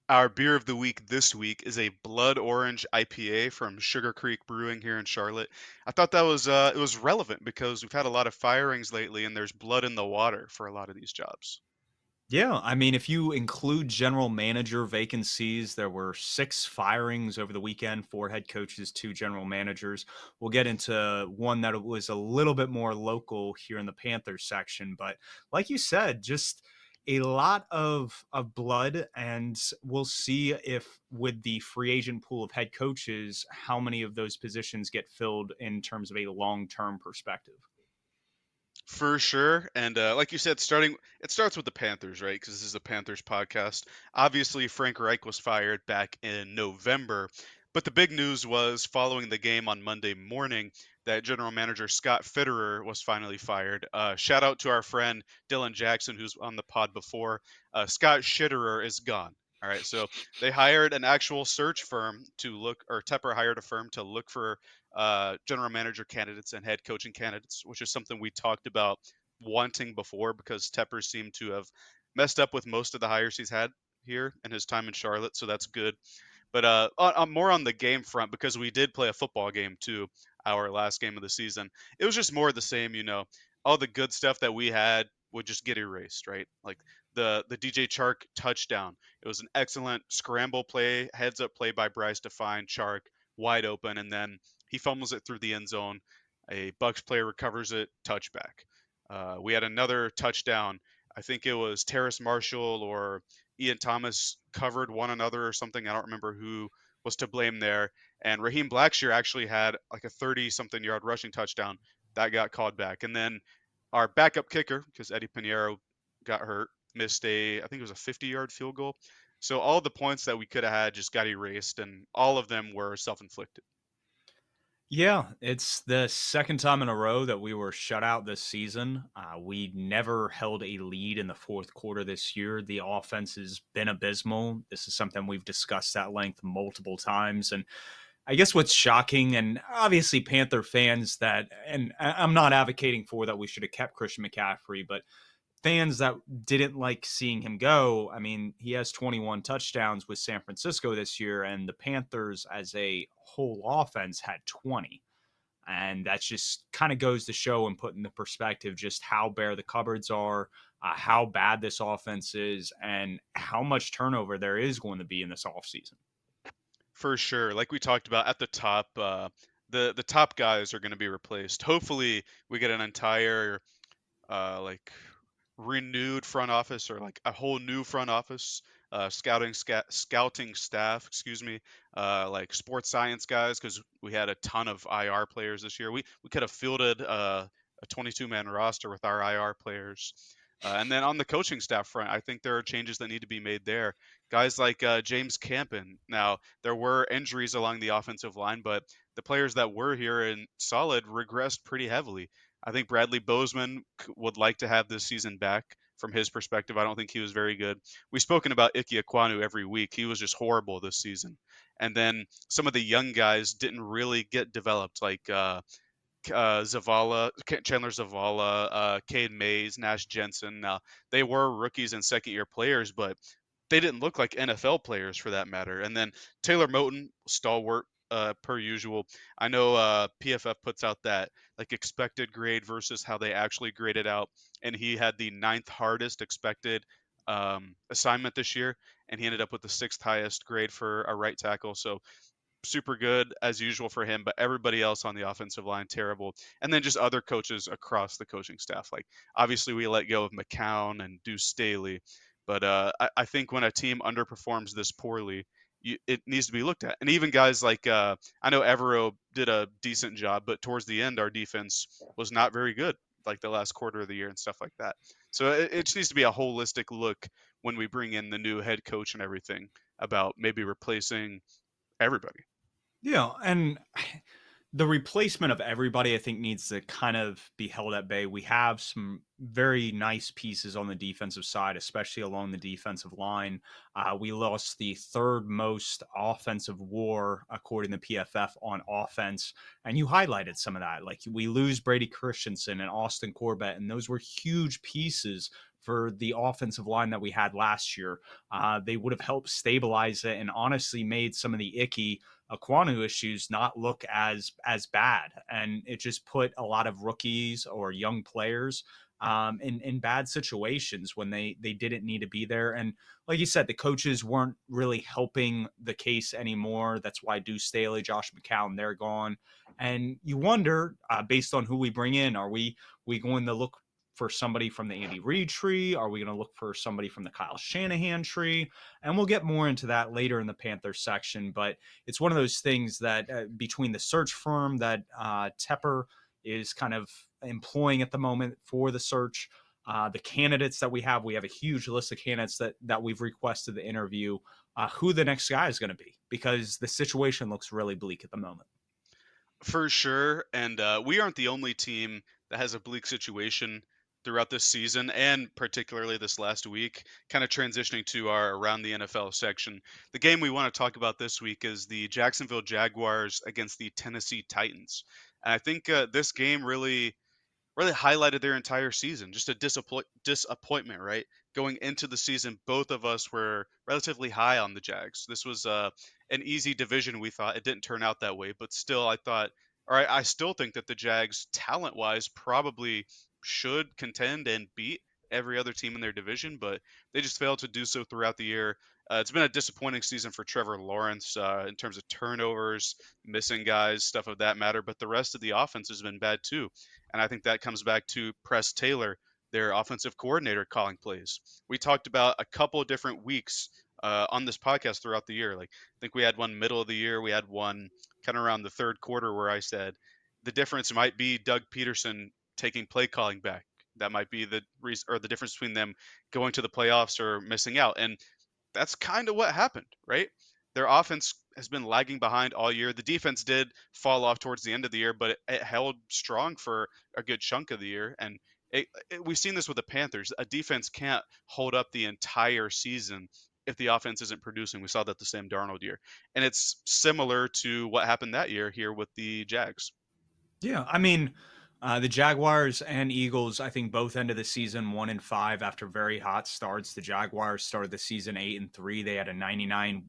Our beer of the week this week is a Blood Orange IPA from Sugar Creek Brewing here in Charlotte. I thought that was it was relevant because we've had a lot of firings lately and there's blood in the water for a lot of these jobs. Yeah, I mean, if you include general manager vacancies, there were 6 firings over the weekend, 4 head coaches, 2 general managers. We'll get into one that was a little bit more local here in the Panthers section, but like you said, just a lot of blood, and we'll see if with the free agent pool of head coaches, how many of those positions get filled in terms of a long-term perspective. For sure. And like you said, it starts with the Panthers, right? Because this is a Panthers podcast. Obviously, Frank Reich was fired back in November. But the big news was following the game on Monday morning that general manager Scott Fitterer was finally fired. Shout out to our friend Dylan Jackson, who's on the pod before. Scott Shitterer is gone. All right. So they hired an actual search firm to look, or Tepper hired a firm to look for general manager candidates and head coaching candidates, which is something we talked about wanting before because Tepper seemed to have messed up with most of the hires he's had here in his time in Charlotte. So that's good. But more on the game front because we did play a football game too, our last game of the season. It was just more of the same, you know. All the good stuff that we had would just get erased, right? Like the DJ Chark touchdown. It was an excellent scramble play, heads up play by Bryce to find Chark wide open, and then he fumbles it through the end zone. A Bucs player recovers it, touchback. We had another touchdown. I think it was Terrace Marshall or Ian Thomas covered one another or something. I don't remember who was to blame there. And Raheem Blackshear actually had like a 30-something yard rushing touchdown that got called back. And then our backup kicker, because Eddie Pinheiro got hurt, missed I think it was a 50-yard field goal. So all the points that we could have had just got erased, and all of them were self-inflicted. Yeah, it's the second time in a row that we were shut out this season. We never held a lead in the fourth quarter this year. The offense has been abysmal. This is something we've discussed at length multiple times. And I guess what's shocking, and obviously Panther fans that, and I'm not advocating for that we should have kept Christian McCaffrey, but fans that didn't like seeing him go, I mean, he has 21 touchdowns with San Francisco this year, and the Panthers as a whole offense had 20. And that just kind of goes to show and put into perspective just how bare the cupboards are, how bad this offense is, and how much turnover there is going to be in this offseason. For sure. Like we talked about at the top, the top guys are going to be replaced. Hopefully, we get an entire like renewed front office or like a whole new front office, scouting staff, excuse me, like sports science guys because we had a ton of IR players this year. We could have fielded a 22-man roster with our IR players. And then on the coaching staff front, I think there are changes that need to be made there. Guys like James Campen. Now, there were injuries along the offensive line, but the players that were here and solid regressed pretty heavily. I think Bradley Bozeman would like to have this season back from his perspective. I don't think he was very good. We've spoken about Ike Ekwonu every week. He was just horrible this season. And then some of the young guys didn't really get developed, like Chandler Zavala, Cade Mays, Nash Jensen. Now, they were rookies and second year players, but they didn't look like NFL players for that matter. And then Taylor Moton, stalwart per usual. I know PFF puts out that like expected grade versus how they actually graded out, and he had the ninth hardest expected assignment this year, and he ended up with the sixth highest grade for a right tackle. So super good as usual for him, but everybody else on the offensive line terrible. And then just other coaches across the coaching staff. Like obviously we let go of McCown and Deuce Staley, but I think when a team underperforms this poorly, it needs to be looked at. And even guys like I know Evero did a decent job, but towards the end our defense was not very good, like the last quarter of the year and stuff like that. So it just needs to be a holistic look when we bring in the new head coach and everything about maybe replacing everybody. Yeah, and the replacement of everybody, I think, needs to kind of be held at bay. We have some very nice pieces on the defensive side, especially along the defensive line. We lost the third most offensive war, according to PFF, on offense. And you highlighted some of that. Like we lose Brady Christensen and Austin Corbett, and those were huge pieces for the offensive line that we had last year. They would have helped stabilize it and honestly made some of the icky Aquanu issues not look as bad. And it just put a lot of rookies or young players in bad situations when they didn't need to be there. And like you said, the coaches weren't really helping the case anymore. That's why Deuce Staley, Josh McCown, they're gone. And you wonder, based on who we bring in, are we going to look for somebody from the Andy Reid tree? Are we going to look for somebody from the Kyle Shanahan tree? And we'll get more into that later in the Panthers section. But it's one of those things that between the search firm that Tepper is kind of employing at the moment for the search, the candidates that we have a huge list of candidates that we've requested the interview. Who the next guy is going to be, because the situation looks really bleak at the moment. For sure, and we aren't the only team that has a bleak situation throughout this season, and particularly this last week. Kind of transitioning to our around the NFL section, the game we want to talk about this week is the Jacksonville Jaguars against the Tennessee Titans. And I think this game really highlighted their entire season. Just a disappointment, right? Going into the season, both of us were relatively high on the Jags. This was an easy division, we thought. It didn't turn out that way, but still, I thought, all right, I still think that the Jags, talent wise, probably should contend and beat every other team in their division, but they just failed to do so throughout the year. It's been a disappointing season for Trevor Lawrence in terms of turnovers, missing guys, stuff of that matter, but the rest of the offense has been bad too. And I think that comes back to Press Taylor, their offensive coordinator, calling plays. We talked about a couple of different weeks on this podcast throughout the year. Like, I think we had one middle of the year, we had one kind of around the third quarter where I said the difference might be Doug Peterson taking play calling back. That might be the reason, or the difference between them going to the playoffs or missing out. And that's kind of what happened, right? Their offense has been lagging behind all year. The defense did fall off towards the end of the year, but it held strong for a good chunk of the year. And we've seen this with the Panthers. A defense can't hold up the entire season if the offense isn't producing. We saw that the Sam Darnold year. And it's similar to what happened that year here with the Jags. Yeah, I mean, the Jaguars and Eagles, I think both ended the season 1-5 after very hot starts. The Jaguars started the season 8-3. They had a 99%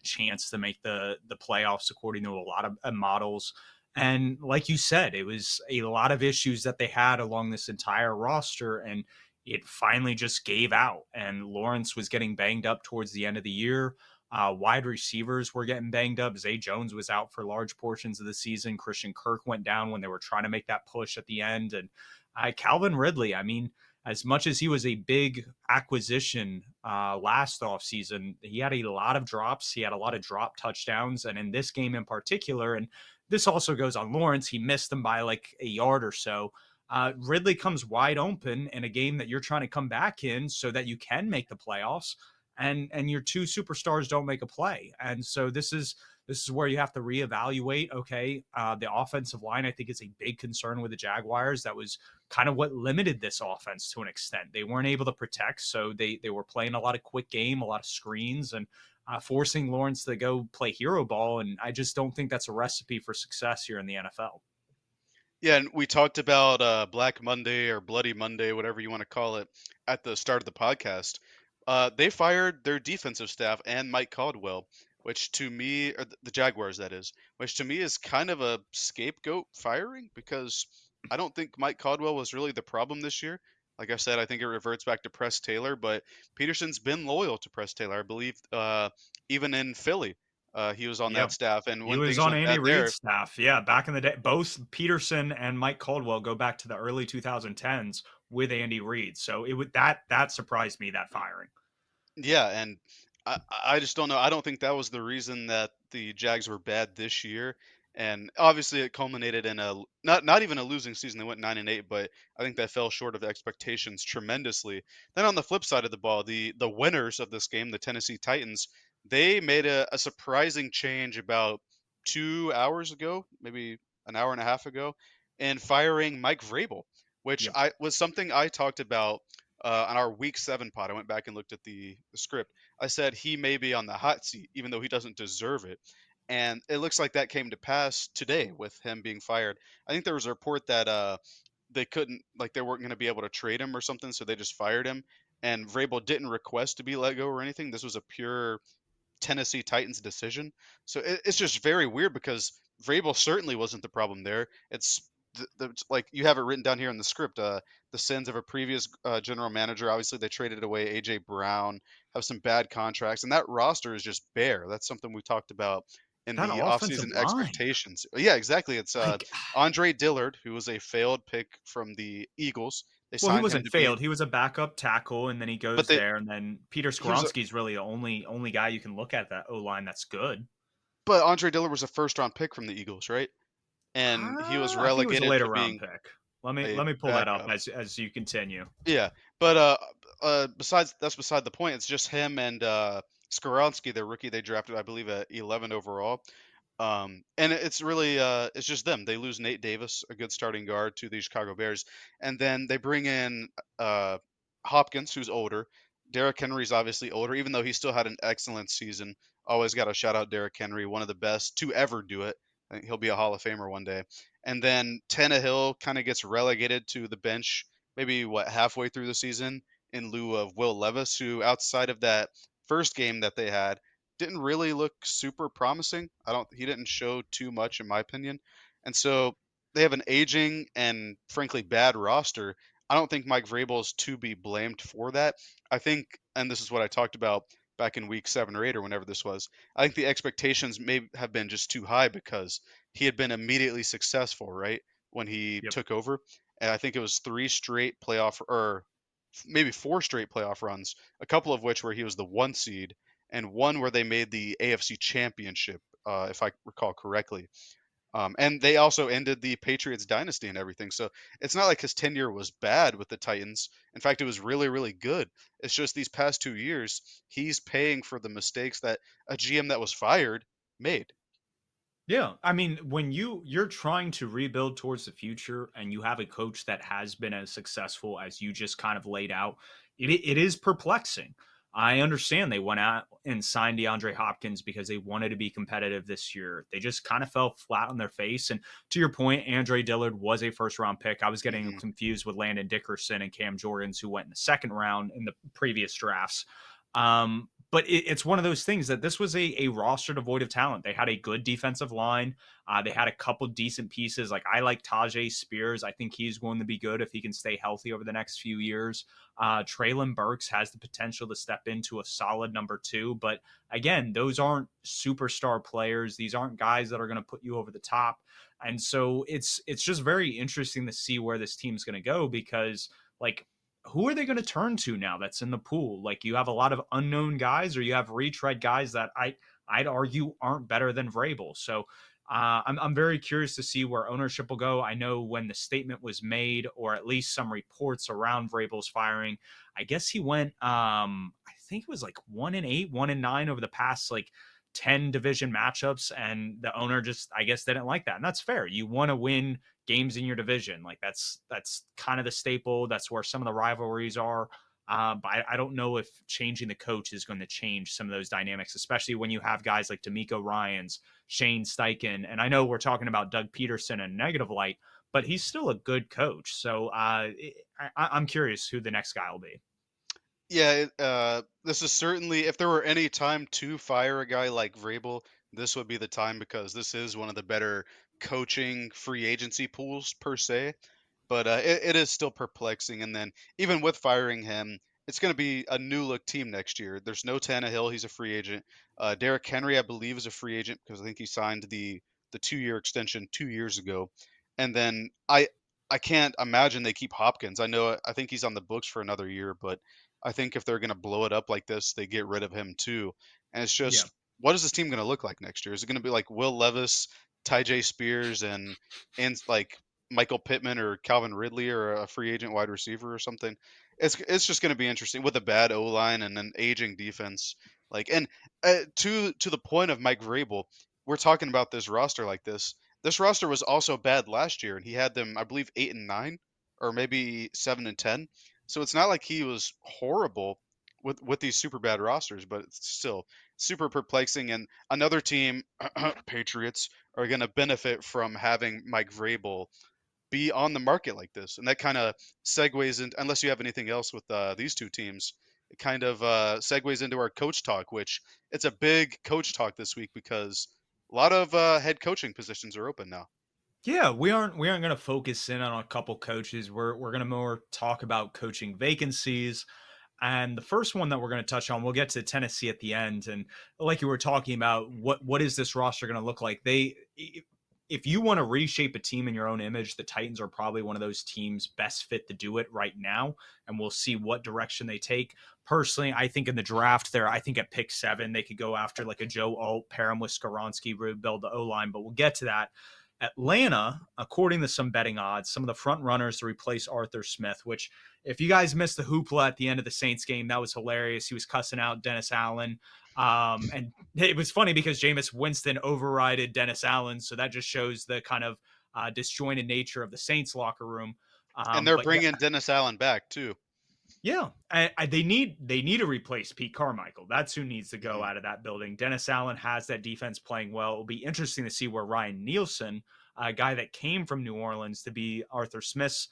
chance to make the playoffs, according to a lot of models. And like you said, it was a lot of issues that they had along this entire roster, and it finally just gave out. And Lawrence was getting banged up towards the end of the year. Wide receivers were getting banged up. Zay Jones was out for large portions of the season. Christian Kirk went down when they were trying to make that push at the end. And Calvin Ridley, I mean, as much as he was a big acquisition last offseason, he had a lot of drops. He had a lot of drop touchdowns. And in this game in particular, and this also goes on Lawrence, he missed them by like a yard or so. Ridley comes wide open in a game that you're trying to come back in so that you can make the playoffs, and your two superstars don't make a play. And so this is where you have to reevaluate. Okay, the offensive line, I think, is a big concern with the Jaguars. That was kind of what limited this offense to an extent. They weren't able to protect, so they were playing a lot of quick game, a lot of screens, and forcing Lawrence to go play hero ball. And I just don't think that's a recipe for success here in the NFL. Yeah, and we talked about Black Monday or Bloody Monday, whatever you want to call it, at the start of the podcast. They fired their defensive staff and Mike Caldwell, which to me, or the Jaguars, that is, which to me is kind of a scapegoat firing because I don't think Mike Caldwell was really the problem this year. Like I said, I think it reverts back to Press Taylor, but Peterson's been loyal to Press Taylor. I believe even in Philly, he was on Yeah, that staff, and he when was things on went Andy bad there, Reid's staff. Yeah, back in the day, both Peterson and Mike Caldwell go back to the early 2010s with Andy Reid. So it would that surprised me, that firing. yeah, and I just don't know. I don't think that was the reason that the Jags were bad this year. And obviously, it culminated in a not even a losing season. They went 9-8, but I think that fell short of expectations tremendously. Then on the flip side of the ball, the winners of this game, the Tennessee Titans, they made a surprising change about 2 hours ago, maybe an hour and a half ago, in firing Mike Vrabel, which Yep. I was something I talked about on our week 7 pod. I went back and looked at the script. I said he may be on the hot seat, even though he doesn't deserve it. And it looks like that came to pass today with him being fired. I think there was a report that they couldn't like they weren't going to be able to trade him or something, so they just fired him. And Vrabel didn't request to be let go or anything. This was a pure Tennessee Titans decision. So it's just very weird because Vrabel certainly wasn't the problem there. It's like you have it written down here in the script. The sins of a previous general manager. Obviously, they traded away AJ Brown, have some bad contracts, and that roster is just bare. That's something we talked about in That the offensive offseason line, expectations. Yeah, exactly. It's like, Andre Dillard, who was a failed pick from the Eagles. They well, he signed him wasn't to be, failed. He was a backup tackle, and then he but goes they there, and then Peter he was Skoronsky's really the only guy you can look at that O line that's good. but Andre Dillard was a first round pick from the Eagles, right? And he was I think it was a relegated later to round being pick. Let me a let me pull that up backup. as you continue. Yeah, but besides that's beside the point. It's just him and Skoronski, the rookie they drafted, I believe, at 11 overall. And it's really it's just them. They lose Nate Davis, a good starting guard, to the Chicago Bears, and then they bring in uh, Hopkins, who's older. Derrick Henry's obviously older, even though he still had an excellent season. Always got to shout out Derrick Henry, one of the best to ever do it. I think he'll be a Hall of Famer one day. And then Tannehill kind of gets relegated to the bench, maybe what halfway through the season, in lieu of Will Levis, who outside of that first game that they had didn't really look super promising. He didn't show too much in my opinion. And so they have an aging and frankly bad roster. I don't think Mike Vrabel is to be blamed for that. I think, and this is what I talked about back in week 7 or 8 or whenever this was. I think the expectations may have been just too high because he had been immediately successful, right? When he Yep. took over. And I think it was 3 straight playoff or maybe 4 straight playoff runs, a couple of which where he was the 1 seed and one where they made the AFC Championship, if I recall correctly. And they also ended the Patriots dynasty and everything. So it's not like his tenure was bad with the Titans. In fact, it was really, really good. It's just these past 2 years, he's paying for the mistakes that a GM that was fired made. Yeah, I mean, when you're trying to rebuild towards the future and you have a coach that has been as successful as you just kind of laid out, it is perplexing. I understand they went out and signed DeAndre Hopkins because they wanted to be competitive this year. They just kind of fell flat on their face. And to your point, Andre Dillard was a first round pick. I was getting Hmm. confused with Landon Dickerson and Cam Jorgens, who went in the second round in the previous drafts. But it's one of those things that this was a roster devoid of talent. They had a good defensive line. They had a couple decent pieces. Like I like Tajay Spears. I think he's going to be good if he can stay healthy over the next few years. Traylon Burks has the potential to step into a solid number 2. But again, those aren't superstar players. These aren't guys that are going to put you over the top. And so it's just very interesting to see where this team's going to go because like who are they going to turn to now that's in the pool? Like you have a lot of unknown guys, or you have retread guys that I'd argue aren't better than Vrabel. So I'm very curious to see where ownership will go. I know when the statement was made, or at least some reports around Vrabel's firing, I guess he went. I think it was like 1-8, 1-9 over the past like 10 division matchups, and the owner just I guess didn't like that, and that's fair. You want to win games in your division. Like that's kind of the staple. That's where some of the rivalries are. But I don't know if changing the coach is going to change some of those dynamics, especially when you have guys like D'Amico Ryans, Shane Steichen, and I know we're talking about Doug Peterson in a negative light, but he's still a good coach. So I'm curious who the next guy will be. Yeah, this is certainly, if there were any time to fire a guy like Vrabel, this would be the time because this is one of the better coaching free agency pools per se. But it is still perplexing. And then even with firing him, it's going to be a new look team next year. There's no Tannehill; he's a free agent. Derrick Henry, I believe, is a free agent because I think he signed the 2 year extension 2 years ago. And then I can't imagine they keep Hopkins. I think he's on the books for another year, but I think if they're going to blow it up like this, they get rid of him too. And it's Yeah. just, what is this team going to look like next year? Is it going to be like Will Levis, Ty J. Spears, and like Michael Pittman or Calvin Ridley or a free agent wide receiver or something? It's just going to be interesting with a bad O line and an aging defense. Like and to the point of Mike Vrabel, we're talking about this roster like this. This roster was also bad last year, and he had them, I believe, 8-9 or maybe 7-10. So it's not like he was horrible with these super bad rosters, but it's still super perplexing. And another team, Patriots, are going to benefit from having Mike Vrabel be on the market like this. And that kind of segues in, unless you have anything else with these two teams, it kind of segues into our coach talk, which it's a big coach talk this week because a lot of head coaching positions are open now. Yeah, we aren't going to focus in on a couple coaches. We're going to more talk about coaching vacancies. And the first one that we're going to touch on, we'll get to Tennessee at the end. And like you were talking about, what is this roster going to look like? If you want to reshape a team in your own image, the Titans are probably one of those teams best fit to do it right now. And we'll see what direction they take. Personally, I think in the draft there, I think at pick 7, they could go after like a Joe Alt, pair him with Skaronski, rebuild the O line, but we'll get to that. Atlanta, according to some betting odds, some of the front runners to replace Arthur Smith, which if you guys missed the hoopla at the end of the Saints game, that was hilarious. He was cussing out Dennis Allen. And it was funny because Jameis Winston overrided Dennis Allen. So that just shows the kind of disjointed nature of the Saints locker room. And they're But yeah, bringing Dennis Allen back too. yeah, they need to replace Pete Carmichael. That's who needs to go Mhm. out of that building. Dennis Allen has that defense playing well. It'll be interesting to see where Ryan Nielsen, a guy that came from New Orleans to be Arthur Smith's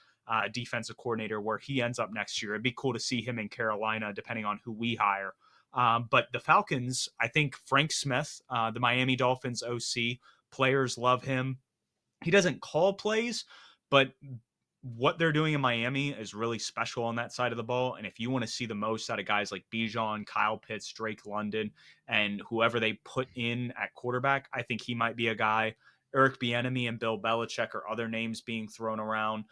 defensive coordinator, where he ends up next year. It'd be cool to see him in Carolina, depending on who we hire. But the Falcons, I think Frank Smith, the Miami Dolphins OC, players love him. He doesn't call plays, but what they're doing in Miami is really special on that side of the ball. And if you want to see the most out of guys like Bijan, Kyle Pitts, Drake London, and whoever they put in at quarterback, I think he might be a guy. Eric Bieniemy and Bill Belichick are other names being thrown around.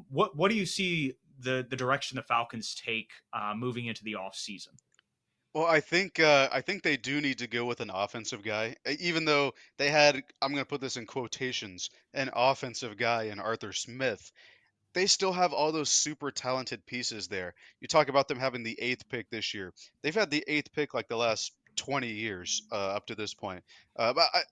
What do you see the direction the Falcons take moving into the offseason? Well, I think they do need to go with an offensive guy, even though they had, I'm going to put this in quotations, an offensive guy in Arthur Smith. They still have all those super talented pieces there. You talk about them having the eighth pick this year. They've had the eighth pick like the last 20 years up to this point.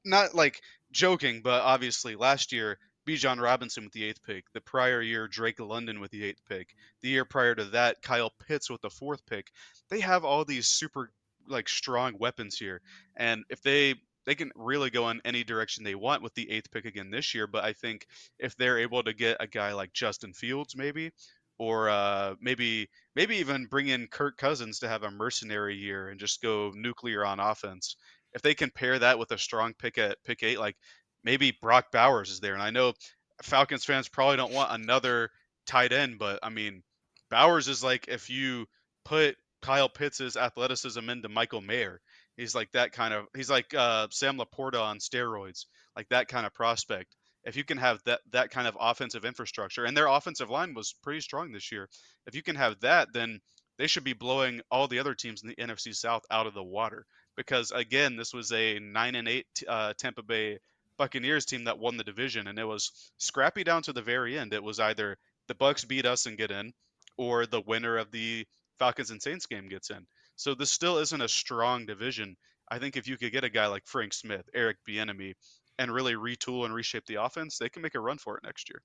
Not like joking, but obviously last year, Bijan Robinson with the eighth pick. The prior year, Drake London with the eighth pick. The year prior to that, Kyle Pitts with the fourth pick. They have all these super like strong weapons here, and if they can really go in any direction they want with the eighth pick again this year. But I think if they're able to get a guy like Justin Fields, maybe, or maybe even bring in Kirk Cousins to have a mercenary year and just go nuclear on offense. If they can pair that with a strong pick at pick 8, like maybe Brock Bowers is there, and I know Falcons fans probably don't want another tight end, but I mean Bowers is like if you put Kyle Pitts' athleticism into Michael Mayer. He's like that kind of. He's like Sam Laporta on steroids, like that kind of prospect. If you can have that kind of offensive infrastructure, and their offensive line was pretty strong this year, if you can have that, then they should be blowing all the other teams in the NFC South out of the water. Because again, this was a 9-8 Tampa Bay Buccaneers team that won the division, and it was scrappy down to the very end. It was either the Bucs beat us and get in, or the winner of the Falcons and Saints game gets in. So this still isn't a strong division. I think if you could get a guy like Frank Smith, Eric Bieniemy, and really retool and reshape the offense, they can make a run for it next year.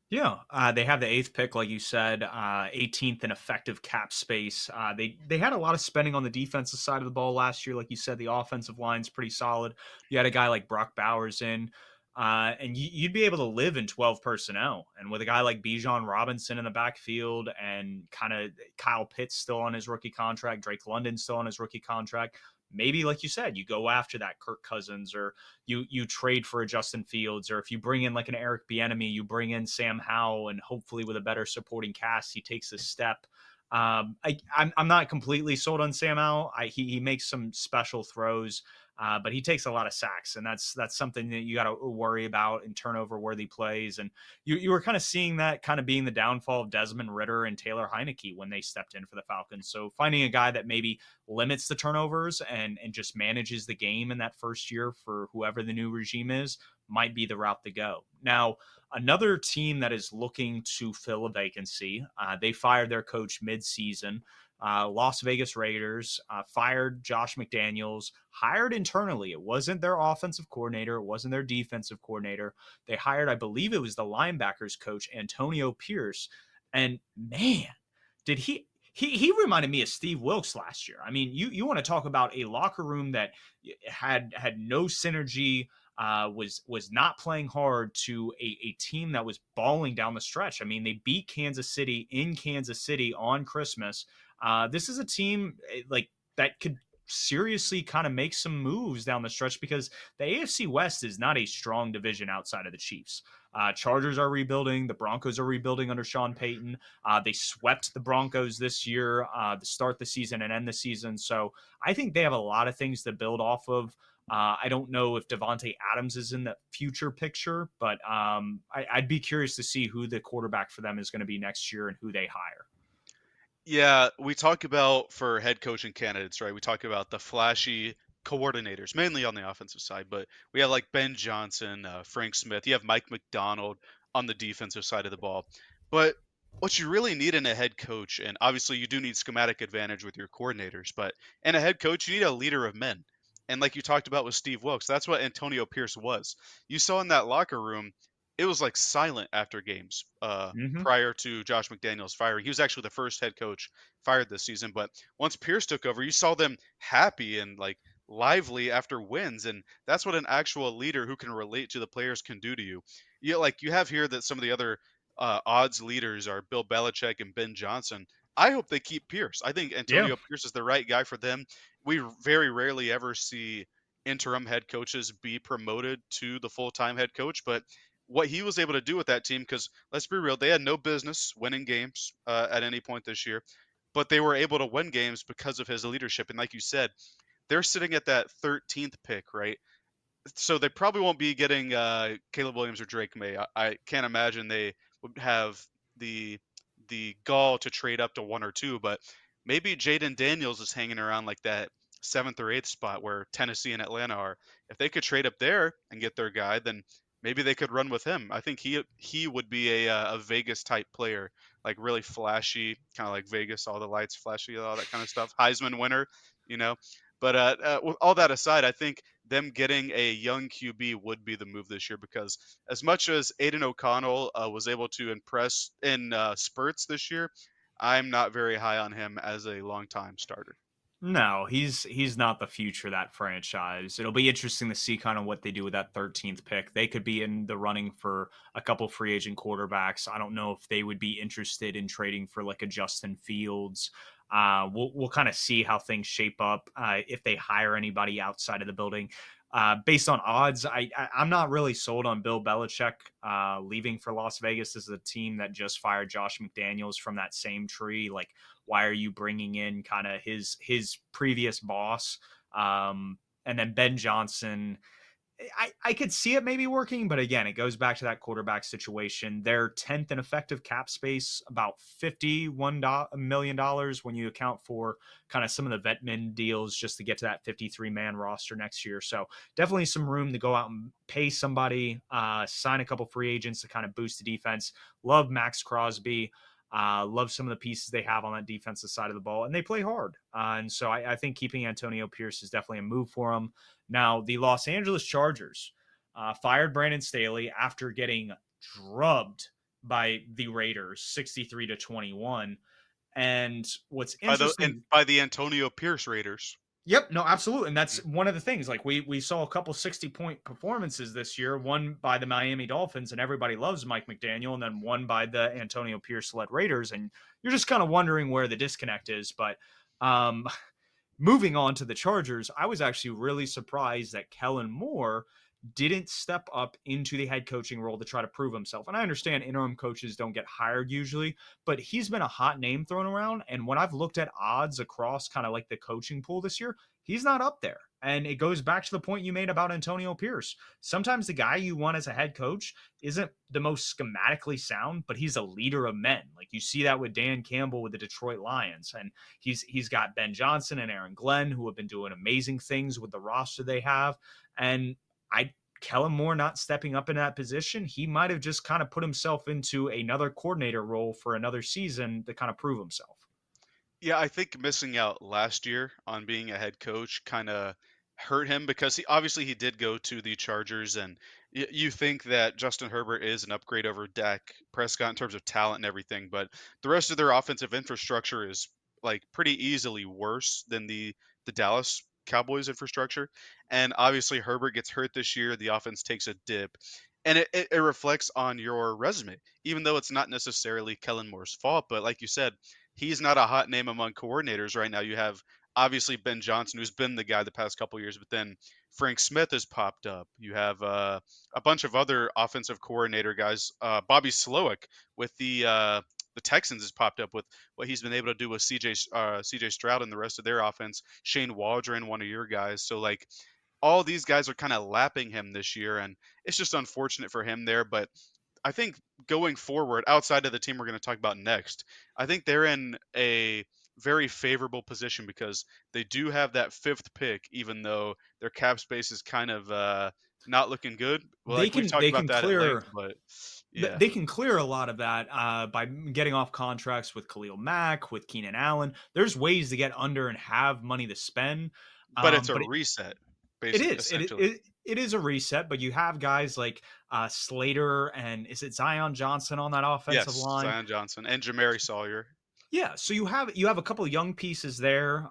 Yeah, they have the eighth pick, like you said, 18th in effective cap space. They had a lot of spending on the defensive side of the ball last year, like you said. The offensive line's pretty solid. You had a guy like Brock Bowers in, and you'd be able to live in 12 personnel. And with a guy like Bijan Robinson in the backfield, and kind of Kyle Pitts still on his rookie contract, Drake London still on his rookie contract. Maybe, like you said, you go after that Kirk Cousins, or you trade for a Justin Fields, or if you bring in like an Eric Bieniemy, you bring in Sam Howell, and hopefully with a better supporting cast, he takes a step. I'm not completely sold on Sam Howell. He makes some special throws, but he takes a lot of sacks, and that's something that you got to worry about in turnover worthy plays. And you were kind of seeing that kind of being the downfall of Desmond Ritter and Taylor Heineke when they stepped in for the Falcons. So finding a guy that maybe limits the turnovers and just manages the game in that first year for whoever the new regime is might be the route to go. Now, another team that is looking to fill a vacancy, they fired their coach mid-season. Las Vegas Raiders fired Josh McDaniels, hired internally. It wasn't their offensive coordinator. It wasn't their defensive coordinator. They hired, I believe it was the linebackers coach, Antonio Pierce. And man, did he reminded me of Steve Wilkes last year. I mean, you want to talk about a locker room that had no synergy. was not playing hard to a team that was balling down the stretch. I mean, they beat Kansas City in Kansas City on Christmas. This is a team like that could seriously kind of make some moves down the stretch because the AFC West is not a strong division outside of the Chiefs. Chargers are rebuilding. The Broncos are rebuilding under Sean Payton. They swept the Broncos this year to start the season and end the season. So I think they have a lot of things to build off of. I don't know if Devontae Adams is in the future picture, but I'd be curious to see who the quarterback for them is going to be next year and who they hire. Yeah, we talk about for head coaching candidates, right? We talk about the flashy coordinators, mainly on the offensive side, but we have like Ben Johnson, Frank Smith. You have Mike McDonald on the defensive side of the ball. But what you really need in a head coach, and obviously you do need schematic advantage with your coordinators, but in a head coach, you need a leader of men. And like you talked about with Steve Wilkes, that's what Antonio Pierce was. You saw in that locker room, it was like silent after games. Mm-hmm. Prior to Josh McDaniels firing. He was actually the first head coach fired this season. But once Pierce took over, you saw them happy and like lively after wins, and that's what an actual leader who can relate to the players can do to you. You have here that some of the other odds leaders are Bill Belichick and Ben Johnson. I hope they keep Pierce. I think Yeah. Antonio Pierce is the right guy for them. We very rarely ever see interim head coaches be promoted to the full-time head coach, but what he was able to do with that team, because let's be real, they had no business winning games at any point this year, but they were able to win games because of his leadership. And like you said, they're sitting at that 13th pick, right? So they probably won't be getting Caleb Williams or Drake May. I can't imagine they would have the the gall to trade up to one or two, but maybe Jaden Daniels is hanging around like that seventh or eighth spot where Tennessee and Atlanta are. If they could trade up there and get their guy, then maybe they could run with him. I think he would be a Vegas type player, like really flashy, kind of like Vegas, all the lights, flashy, all that kind of stuff. Heisman winner, you know. But with all that aside, I think them getting a young QB would be the move this year because as much as Aiden O'Connell was able to impress in spurts this year, I'm not very high on him as a long-time starter. No, he's not the future of that franchise. It'll be interesting to see kind of what they do with that 13th pick. They could be in the running for a couple free agent quarterbacks. I don't know if they would be interested in trading for like a Justin Fields. We'll kind of see how things shape up if they hire anybody outside of the building. Based on odds, I'm not really sold on Bill Belichick leaving for Las Vegas. This is a team that just fired Josh McDaniels from that same tree. Like, why are you bringing in kind of his previous boss? And then Ben Johnson, I could see it maybe working, but again, it goes back to that quarterback situation. They're 10th in effective cap space, about $51 million when you account for kind of some of the vetman deals just to get to that 53-man roster next year. So definitely some room to go out and pay somebody, sign a couple free agents to kind of boost the defense. Love Max Crosby. Love some of the pieces they have on that defensive side of the ball, and they play hard. And so I think keeping Antonio Pierce is definitely a move for them. Now, the Los Angeles Chargers fired Brandon Staley after getting drubbed by the Raiders 63-21. And what's interesting, By the Antonio Pierce Raiders. yep, no, absolutely. And that's one of the things. Like we saw a couple 60-point performances this year, one by the Miami Dolphins, and everybody loves Mike McDaniel, and then one by the Antonio Pierce led Raiders. And you're just kind of wondering where the disconnect is. But um, moving on to the Chargers, I was actually really surprised that Kellen Moore didn't step up into the head coaching role to try to prove himself. And I understand interim coaches don't get hired usually, but he's been a hot name thrown around. And when I've looked at odds across kind of like the coaching pool this year, he's not up there. And it goes back to the point you made about Antonio Pierce. Sometimes the guy you want as a head coach isn't the most schematically sound, but he's a leader of men. Like you see that with Dan Campbell with the Detroit Lions. And he's got Ben Johnson and Aaron Glenn who have been doing amazing things with the roster they have. And Kellen Moore not stepping up in that position, he might have just kind of put himself into another coordinator role for another season to kind of prove himself. Yeah, I think missing out last year on being a head coach kind of hurt him because he did go to the Chargers, and you think that Justin Herbert is an upgrade over Dak Prescott in terms of talent and everything, but the rest of their offensive infrastructure is like pretty easily worse than the Dallas Cowboys infrastructure. And obviously Herbert gets hurt this year, the offense takes a dip. And it reflects on your resume, even though it's not necessarily Kellen Moore's fault. But like you said, he's not a hot name among coordinators right now. You have obviously Ben Johnson, who's been the guy the past couple years, but then Frank Smith has popped up. You have a bunch of other offensive coordinator guys. Bobby Slowick with the Texans has popped up with what he's been able to do with CJ Stroud and the rest of their offense. Shane Waldron, one of your guys. So like all these guys are kind of lapping him this year, and it's just unfortunate for him there. But I think going forward, outside of the team we're going to talk about next, I think they're in a very favorable position because they do have that fifth pick, even though their cap space is kind of not looking good. Well, They like we've can talked they about can that at length, clear but yeah, they can clear a lot of that by getting off contracts with Khalil Mack, with Keenan Allen. There's ways to get under and have money to spend. but it's a But reset, it basically, is. essentially. It is a reset, but you have guys like Slater and is it Zion Johnson on that offensive Yes, line? Zion Johnson and Jamari Sawyer. Yeah, so you have a couple of young pieces there.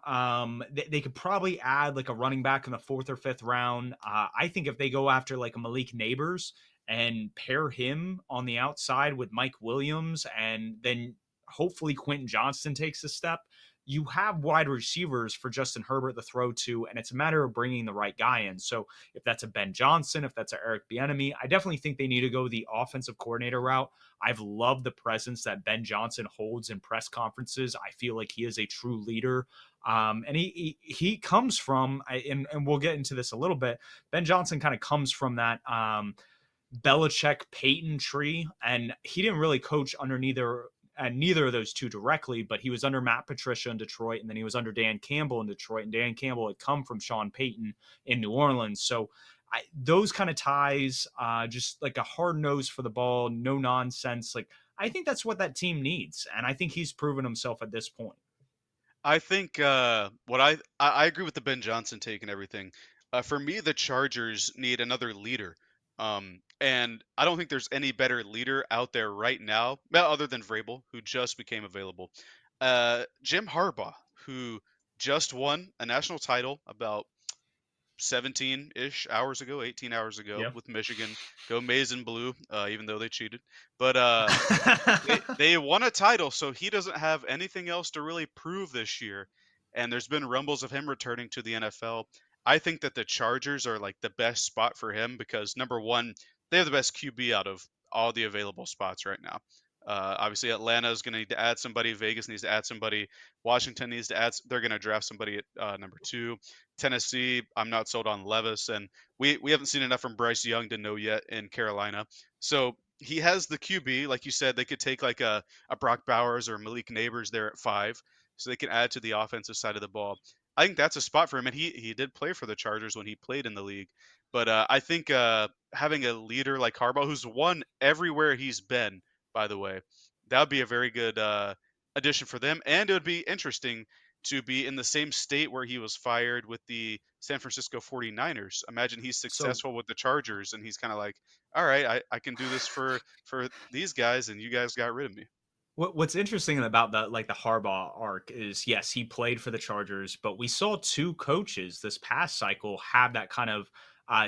They could probably add like a running back in the fourth or fifth round. I think if they go after like a Malik Neighbors and pair him on the outside with Mike Williams, and then hopefully Quentin Johnston takes a step, you have wide receivers for Justin Herbert to throw to, and it's a matter of bringing the right guy in. So if that's a Ben Johnson, if that's a Eric Bieniemy, I definitely think they need to go the offensive coordinator route. I've loved the presence that Ben Johnson holds in press conferences. I feel like he is a true leader. And he comes from, and we'll get into this a little bit. Ben Johnson kind of comes from that Belichick Peyton tree, and he didn't really coach under neither of those two directly, but he was under Matt Patricia in Detroit, and then he was under Dan Campbell in Detroit, and Dan Campbell had come from Sean Payton in New Orleans. So those kind of ties, just like a hard nose for the ball, no nonsense. Like I think that's what that team needs, and I think he's proven himself at this point. I think what I agree with the Ben Johnson take and everything. For me, the Chargers need another leader, and I don't think there's any better leader out there right now, well, other than Vrabel, who just became available. Jim Harbaugh, who just won a national title about 17-ish hours ago, 18 hours ago Yeah. with Michigan. Go Maize and Blue, even though they cheated. But they won a title, so he doesn't have anything else to really prove this year. And there's been rumbles of him returning to the NFL. I think that the Chargers are like the best spot for him because number one, they have the best QB out of all the available spots right now. Obviously, Atlanta is going to need to add somebody. Vegas needs to add somebody. Washington needs to add. They're going to draft somebody at number two. Tennessee, I'm not sold on Levis, and we haven't seen enough from Bryce Young to know yet in Carolina. So he has the QB, like you said, they could take like a Brock Bowers or Malik Neighbors there at five, so they can add to the offensive side of the ball. I think that's a spot for him, and he did play for the Chargers when he played in the league. But I think having a leader like Harbaugh, who's won everywhere he's been, by the way, that would be a very good addition for them, and it would be interesting to be in the same state where he was fired with the San Francisco 49ers. Imagine he's So successful with the Chargers and he's kind of like, all right, I can do this for these guys and you guys got rid of me. what's interesting about the Harbaugh arc is yes, he played for the Chargers, but we saw two coaches this past cycle have that kind of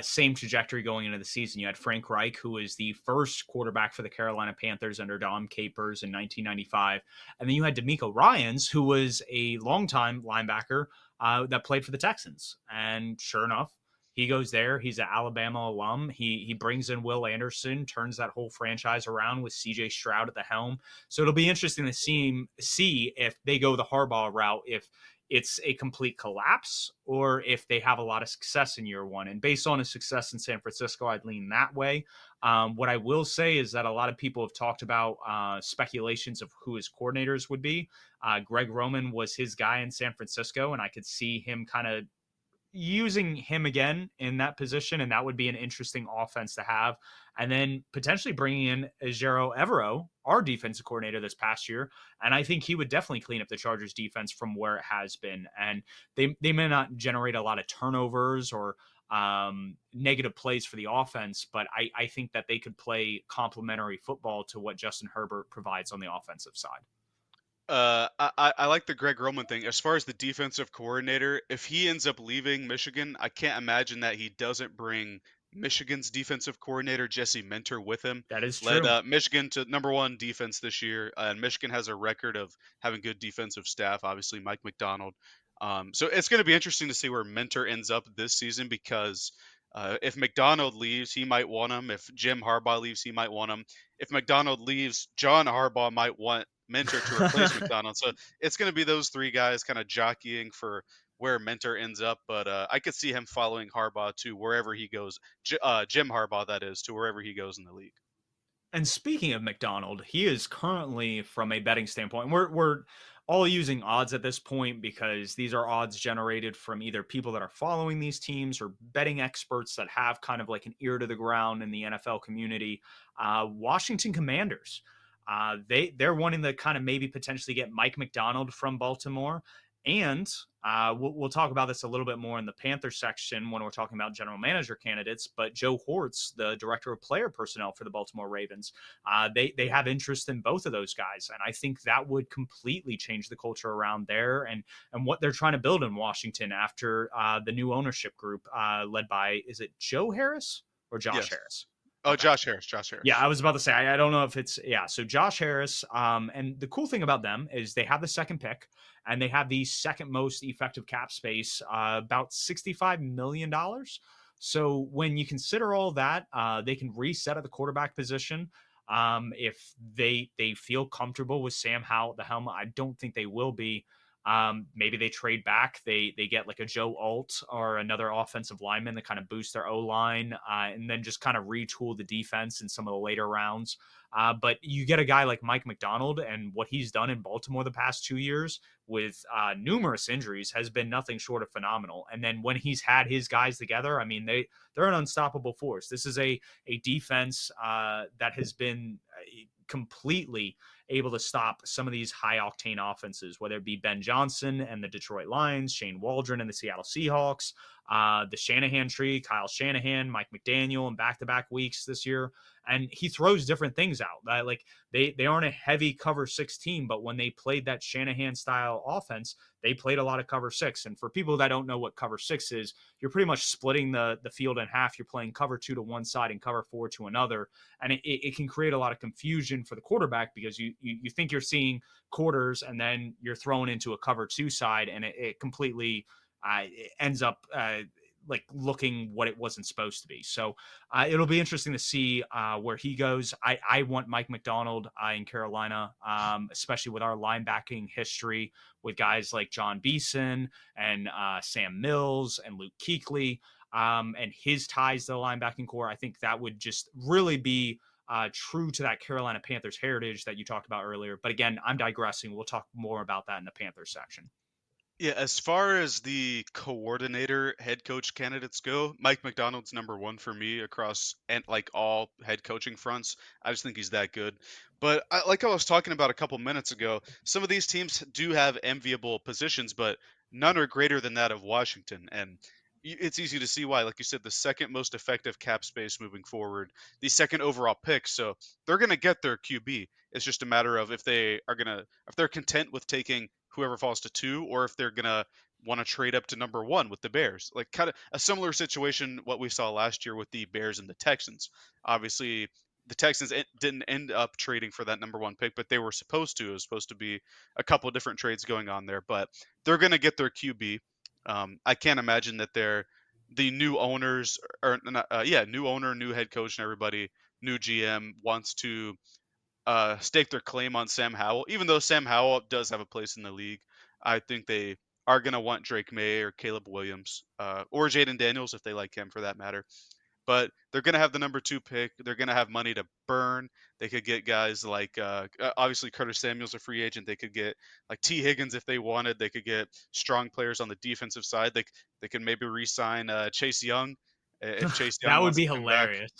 same trajectory going into the season. You had Frank Reich, who was the first quarterback for the Carolina Panthers under Dom Capers in 1995, and then you had D'Amico Ryans, who was a longtime linebacker that played for the Texans. And sure enough, he goes there. He's an Alabama alum. He brings in Will Anderson, turns that whole franchise around with C.J. Stroud at the helm. So it'll be interesting to see if they go the Harbaugh route, if it's a complete collapse or if they have a lot of success in year one. And based on his success in San Francisco, I'd lean that way. What I will say is that a lot of people have talked about speculations of who his coordinators would be. Greg Roman was his guy in San Francisco, and I could see him kind of using him again in that position, and that would be an interesting offense to have. And then potentially bringing in Ejiro Evero, our defensive coordinator this past year, and I think he would definitely clean up the Chargers defense from where it has been. And they may not generate a lot of turnovers or negative plays for the offense, but I think that they could play complementary football to what Justin Herbert provides on the offensive side. I like the Greg Roman thing. As far as the defensive coordinator, if he ends up leaving Michigan, I can't imagine that he doesn't bring Michigan's defensive coordinator Jesse Minter with him. That is Led true. Michigan to number one defense this year, and Michigan has a record of having good defensive staff. Obviously, Mike McDonald. So it's going to be interesting to see where Minter ends up this season because if McDonald leaves, he might want him. If Jim Harbaugh leaves, he might want him. If McDonald leaves, John Harbaugh might want Mentor to replace McDonald. So it's going to be those three guys kind of jockeying for where Mentor ends up. But I could see him following Harbaugh to wherever he goes. Jim Harbaugh, that is, to wherever he goes in the league. And speaking of McDonald, he is currently, from a betting standpoint, we're all using odds at this point because these are odds generated from either people that are following these teams or betting experts that have kind of like an ear to the ground in the NFL community. Washington Commanders. They're wanting to kind of maybe potentially get Mike McDonald from Baltimore, and we'll talk about this a little bit more in the Panther section when we're talking about general manager candidates. But Joe Hortz, the director of player personnel for the Baltimore Ravens, they have interest in both of those guys, and I think that would completely change the culture around there and what they're trying to build in Washington after the new ownership group led by, is it Joe Harris or Josh Yes. Harris? Oh, Okay. Josh Harris. Josh Yeah, Harris. I was about to say, I don't know if it's, yeah. So Josh Harris, and the cool thing about them is they have the second pick and they have the second most effective cap space, about $65 million. So when you consider all that, they can reset at the quarterback position. If they feel comfortable with Sam Howell at the helm, I don't think they will be. Maybe they trade back. They get like a Joe Alt or another offensive lineman that kind of boost their O line, and then just kind of retool the defense in some of the later rounds. But you get a guy like Mike McDonald, and what he's done in Baltimore the past 2 years with numerous injuries has been nothing short of phenomenal. And then when he's had his guys together, I mean they're an unstoppable force. This is a defense that has been completely able to stop some of these high octane offenses, whether it be Ben Johnson and the Detroit Lions, Shane Waldron and the Seattle Seahawks, the Shanahan tree, Kyle Shanahan, Mike McDaniel in back-to-back weeks this year. And he throws different things out. Like they aren't a heavy cover six team, but when they played that Shanahan style offense, they played a lot of cover six. And for people that don't know what cover six is, you're pretty much splitting the field in half. You're playing cover two to one side and cover four to another. And it can create a lot of confusion for the quarterback because you think you're seeing quarters and then you're thrown into a cover two side and it completely it ends up like looking what it wasn't supposed to be. So it'll be interesting to see where he goes. I want Mike McDonald in Carolina, especially with our linebacking history with guys like John Beeson and Sam Mills and Luke Kuechly, and his ties to the linebacking core. I think that would just really be true to that Carolina Panthers heritage that you talked about earlier. But again, I'm digressing. We'll talk more about that in the Panthers section. Yeah, as far as the coordinator head coach candidates go, Mike McDonald's number one for me across and like all head coaching fronts. I just think he's that good. But like I was talking about a couple minutes ago, some of these teams do have enviable positions, but none are greater than that of Washington. And it's easy to see why. Like you said, the second most effective cap space moving forward, the second overall pick. So they're going to get their QB. It's just a matter of if they're content with taking whoever falls to two, or if they're gonna want to trade up to number one with the Bears. Like kind of a similar situation what we saw last year with the Bears and the Texans. Obviously, the Texans didn't end up trading for that number one pick, but they were supposed to. It was supposed to be a couple of different trades going on there, but they're gonna get their QB. I can't imagine that they're the new owners or new owner, new head coach, and everybody, new GM wants to stake their claim on Sam Howell. Even though Sam Howell does have a place in the league, I think they are going to want Drake May or Caleb Williams or Jaden Daniels if they like him for that matter. But they're going to have the number two pick. They're going to have money to burn. They could get guys like obviously Curtis Samuel's a free agent. They could get like T Higgins if they wanted. They could get strong players on the defensive side. They could maybe re-sign Chase Young if Chase Young That would wants be to come back. hilarious.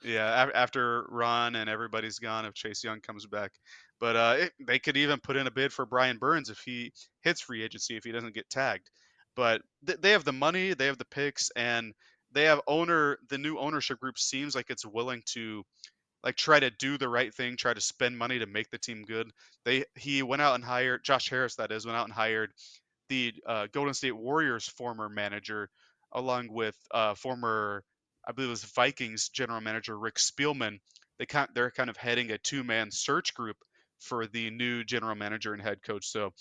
Yeah, after Ron and everybody's gone, if Chase Young comes back, but they could even put in a bid for Brian Burns if he hits free agency if he doesn't get tagged. But they have the money, they have the picks, and they have owner. The new ownership group seems like it's willing to like try to do the right thing, try to spend money to make the team good. He went out and hired Josh Harris, that is, went out and hired the Golden State Warriors former manager, along with former, I believe it was Vikings general manager Rick Spielman. They're kind of heading a two-man search group for the new general manager and head coach. So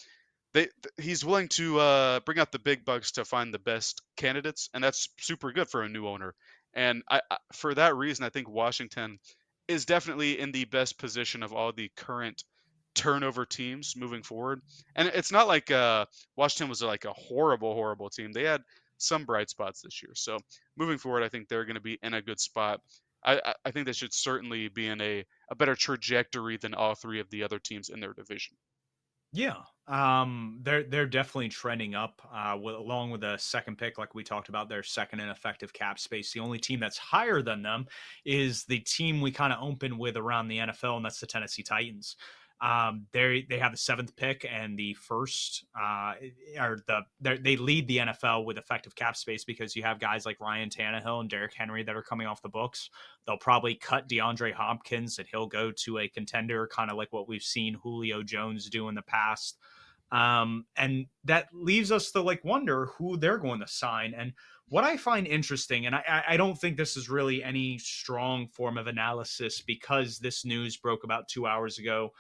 he's willing to bring out the big bucks to find the best candidates, and that's super good for a new owner. And for that reason, I think Washington is definitely in the best position of all the current turnover teams moving forward. And it's not like Washington was like a horrible, horrible team. They had some bright spots this year. So moving forward, I think they're going to be in a good spot. I think they should certainly be in a better trajectory than all three of the other teams in their division. Yeah, they're definitely trending up. Along with the second pick, like we talked about, their second in effective cap space. The only team that's higher than them is the team we kind of open with around the NFL, and that's the Tennessee Titans. They have the seventh pick and the first, they lead the NFL with effective cap space because you have guys like Ryan Tannehill and Derrick Henry that are coming off the books. They'll probably cut DeAndre Hopkins and he'll go to a contender, kind of like what we've seen Julio Jones do in the past. And that leaves us to like wonder who they're going to sign. And what I find interesting, and I don't think this is really any strong form of analysis because this news broke about 2 hours ago.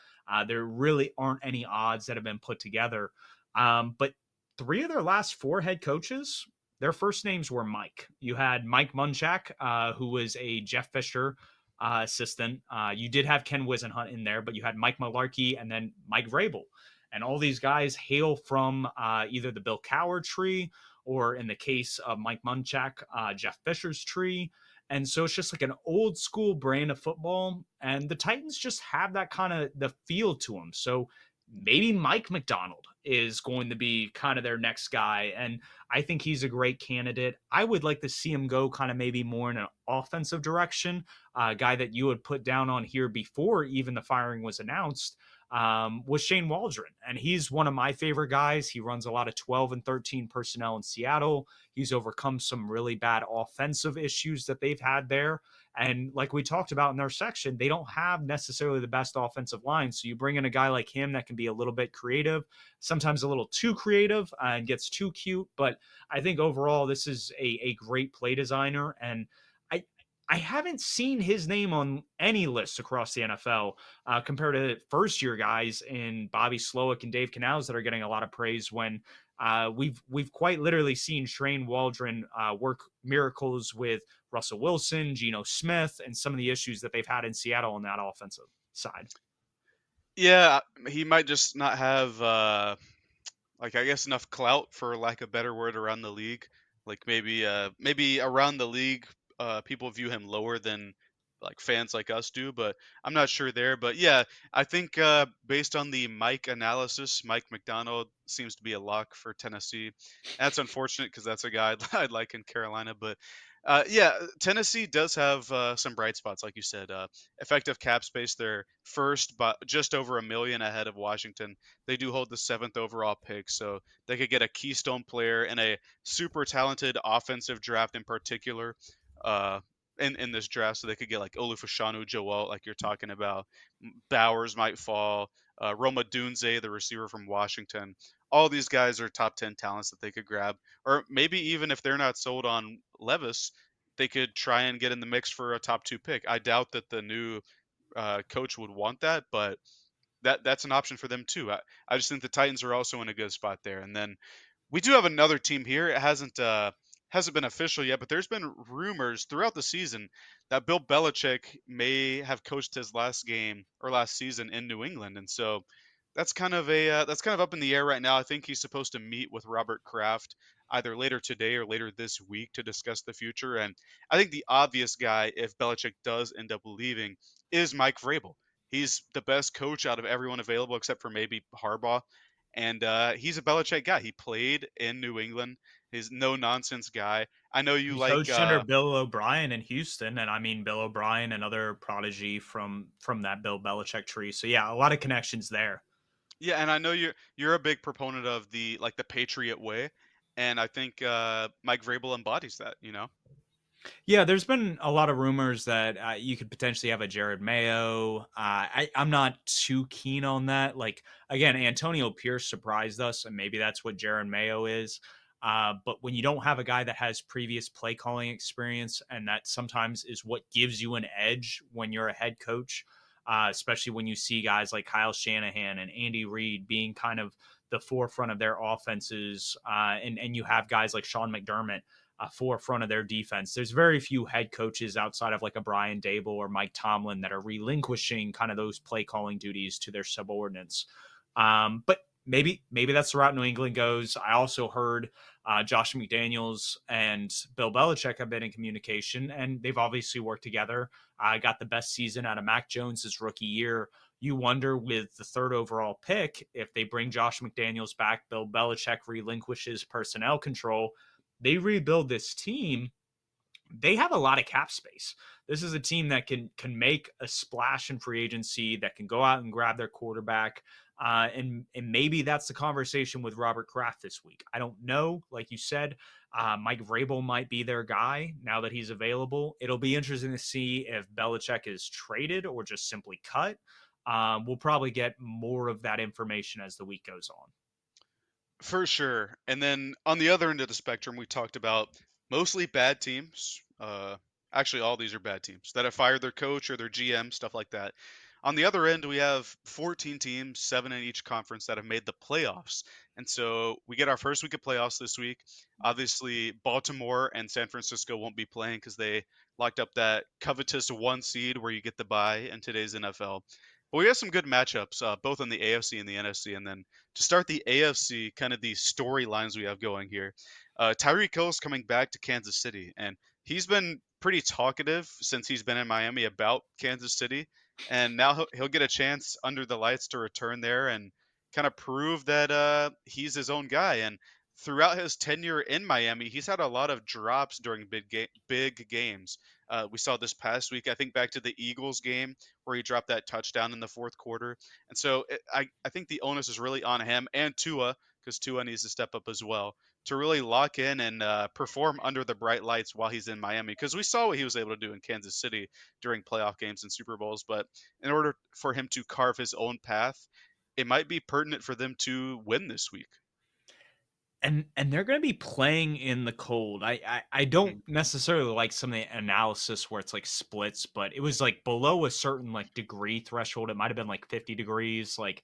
There really aren't any odds that have been put together. But three of their last four head coaches, their first names were Mike. You had Mike Munchak, who was a Jeff Fisher assistant. You did have Ken Wisenhunt in there, but you had Mike Malarkey and then Mike Vrabel. And all these guys hail from either the Bill Cowher tree or, in the case of Mike Munchak, Jeff Fisher's tree. And so it's just like an old school brand of football. And the Titans just have that kind of the feel to them. So maybe Mike McDonald is going to be kind of their next guy. And I think he's a great candidate. I would like to see him go kind of maybe more in an offensive direction, a guy that you would put down on here before even the firing was announced. Was Shane Waldron. And he's one of my favorite guys. He runs a lot of 12 and 13 personnel in Seattle. He's overcome some really bad offensive issues that they've had there. And like we talked about in our section, they don't have necessarily the best offensive line. So you bring in a guy like him that can be a little bit creative, sometimes a little too creative and gets too cute. But I think overall, this is a great play designer. And I, I haven't seen his name on any lists across the NFL compared to first year guys in Bobby Slowick and Dave Canals that are getting a lot of praise when we've quite literally seen Shane Waldron work miracles with Russell Wilson, Geno Smith, and some of the issues that they've had in Seattle on that offensive side. Yeah, he might just not have like I guess enough clout for lack of better word around the league. Like maybe around the league people view him lower than like fans like us do, but I'm not sure there. But yeah, I think based on the Mike analysis, Mike McDonald seems to be a lock for Tennessee. That's unfortunate because that's a guy I'd like in Carolina, but yeah, Tennessee does have some bright spots, like you said. Effective cap space, they're first, but just over a million ahead of Washington. They do hold the seventh overall pick, so they could get a keystone player and a super talented offensive draft in particular. Uh, in this draft, so they could get like Olufashanu Joel, like you're talking about. Bowers might fall. Roma Dunze, the receiver from Washington. All these guys are top 10 talents that they could grab. Or maybe even if they're not sold on Levis, they could try and get in the mix for a top two pick. I doubt that the new coach would want that, but that's an option for them too. I just think the Titans are also in a good spot there. And then we do have another team here. It hasn't been official yet, but there's been rumors throughout the season that Bill Belichick may have coached his last game or last season in New England, and so that's kind of up in the air right now. I think he's supposed to meet with Robert Kraft either later today or later this week to discuss the future. And I think the obvious guy, if Belichick does end up leaving, is Mike Vrabel. He's the best coach out of everyone available except for maybe Harbaugh. And he's a Belichick guy. He played in New England. He's no nonsense guy. I know you He like coached under Bill O'Brien in Houston, and I mean Bill O'Brien, another prodigy from that Bill Belichick tree. So yeah, a lot of connections there. yeah, and I know you're a big proponent of the like the Patriot way, and I think Mike Vrabel embodies that. Yeah, there's been a lot of rumors that you could potentially have a Jared Mayo. I'm not too keen on that. Like, again, Antonio Pierce surprised us, and maybe that's what Jared Mayo is. But when you don't have a guy that has previous play calling experience, and that sometimes is what gives you an edge when you're a head coach, especially when you see guys like Kyle Shanahan and Andy Reid being kind of the forefront of their offenses, and you have guys like Sean McDermott forefront of their defense. There's very few head coaches outside of like a Brian Dable or Mike Tomlin that are relinquishing kind of those play calling duties to their subordinates. But maybe that's the route New England goes. I also heard Josh McDaniels and Bill Belichick have been in communication, and they've obviously worked together. I got the best season out of Mac Jones's rookie year. You wonder with the third overall pick, if they bring Josh McDaniels back, Bill Belichick relinquishes personnel control, they rebuild this team, they have a lot of cap space. This is a team that can make a splash in free agency, that can go out and grab their quarterback. And maybe that's the conversation with Robert Kraft this week. I don't know. Like you said, Mike Vrabel might be their guy now that he's available. It'll be interesting to see if Belichick is traded or just simply cut. We'll probably get more of that information as the week goes on. For sure. And then on the other end of the spectrum, we talked about mostly bad teams. Actually, all these are bad teams that have fired their coach or their GM, stuff like that. On the other end, we have 14 teams, seven in each conference, that have made the playoffs. And so we get our first week of playoffs this week. Obviously, Baltimore and San Francisco won't be playing because they locked up that covetous one seed where you get the bye in today's NFL. But we have some good matchups, both in the AFC and the NFC. And then to start the AFC, kind of the storylines we have going here. Tyreek Hill's coming back to Kansas City, and he's been pretty talkative since he's been in Miami about Kansas City, and now he'll get a chance under the lights to return there and kind of prove that he's his own guy. And throughout his tenure in Miami, he's had a lot of drops during big games. We saw this past week, I think, back to the Eagles game where he dropped that touchdown in the fourth quarter. And so I think the onus is really on him and Tua, because Tua needs to step up as well, to really lock in and perform under the bright lights while he's in Miami. Because we saw what he was able to do in Kansas City during playoff games and Super Bowls. But in order for him to carve his own path, it might be pertinent for them to win this week. And they're going to be playing in the cold. I don't Mhm. necessarily like some of the analysis where it's like splits, but it was like below a certain like degree threshold. It might have been like 50 degrees. Like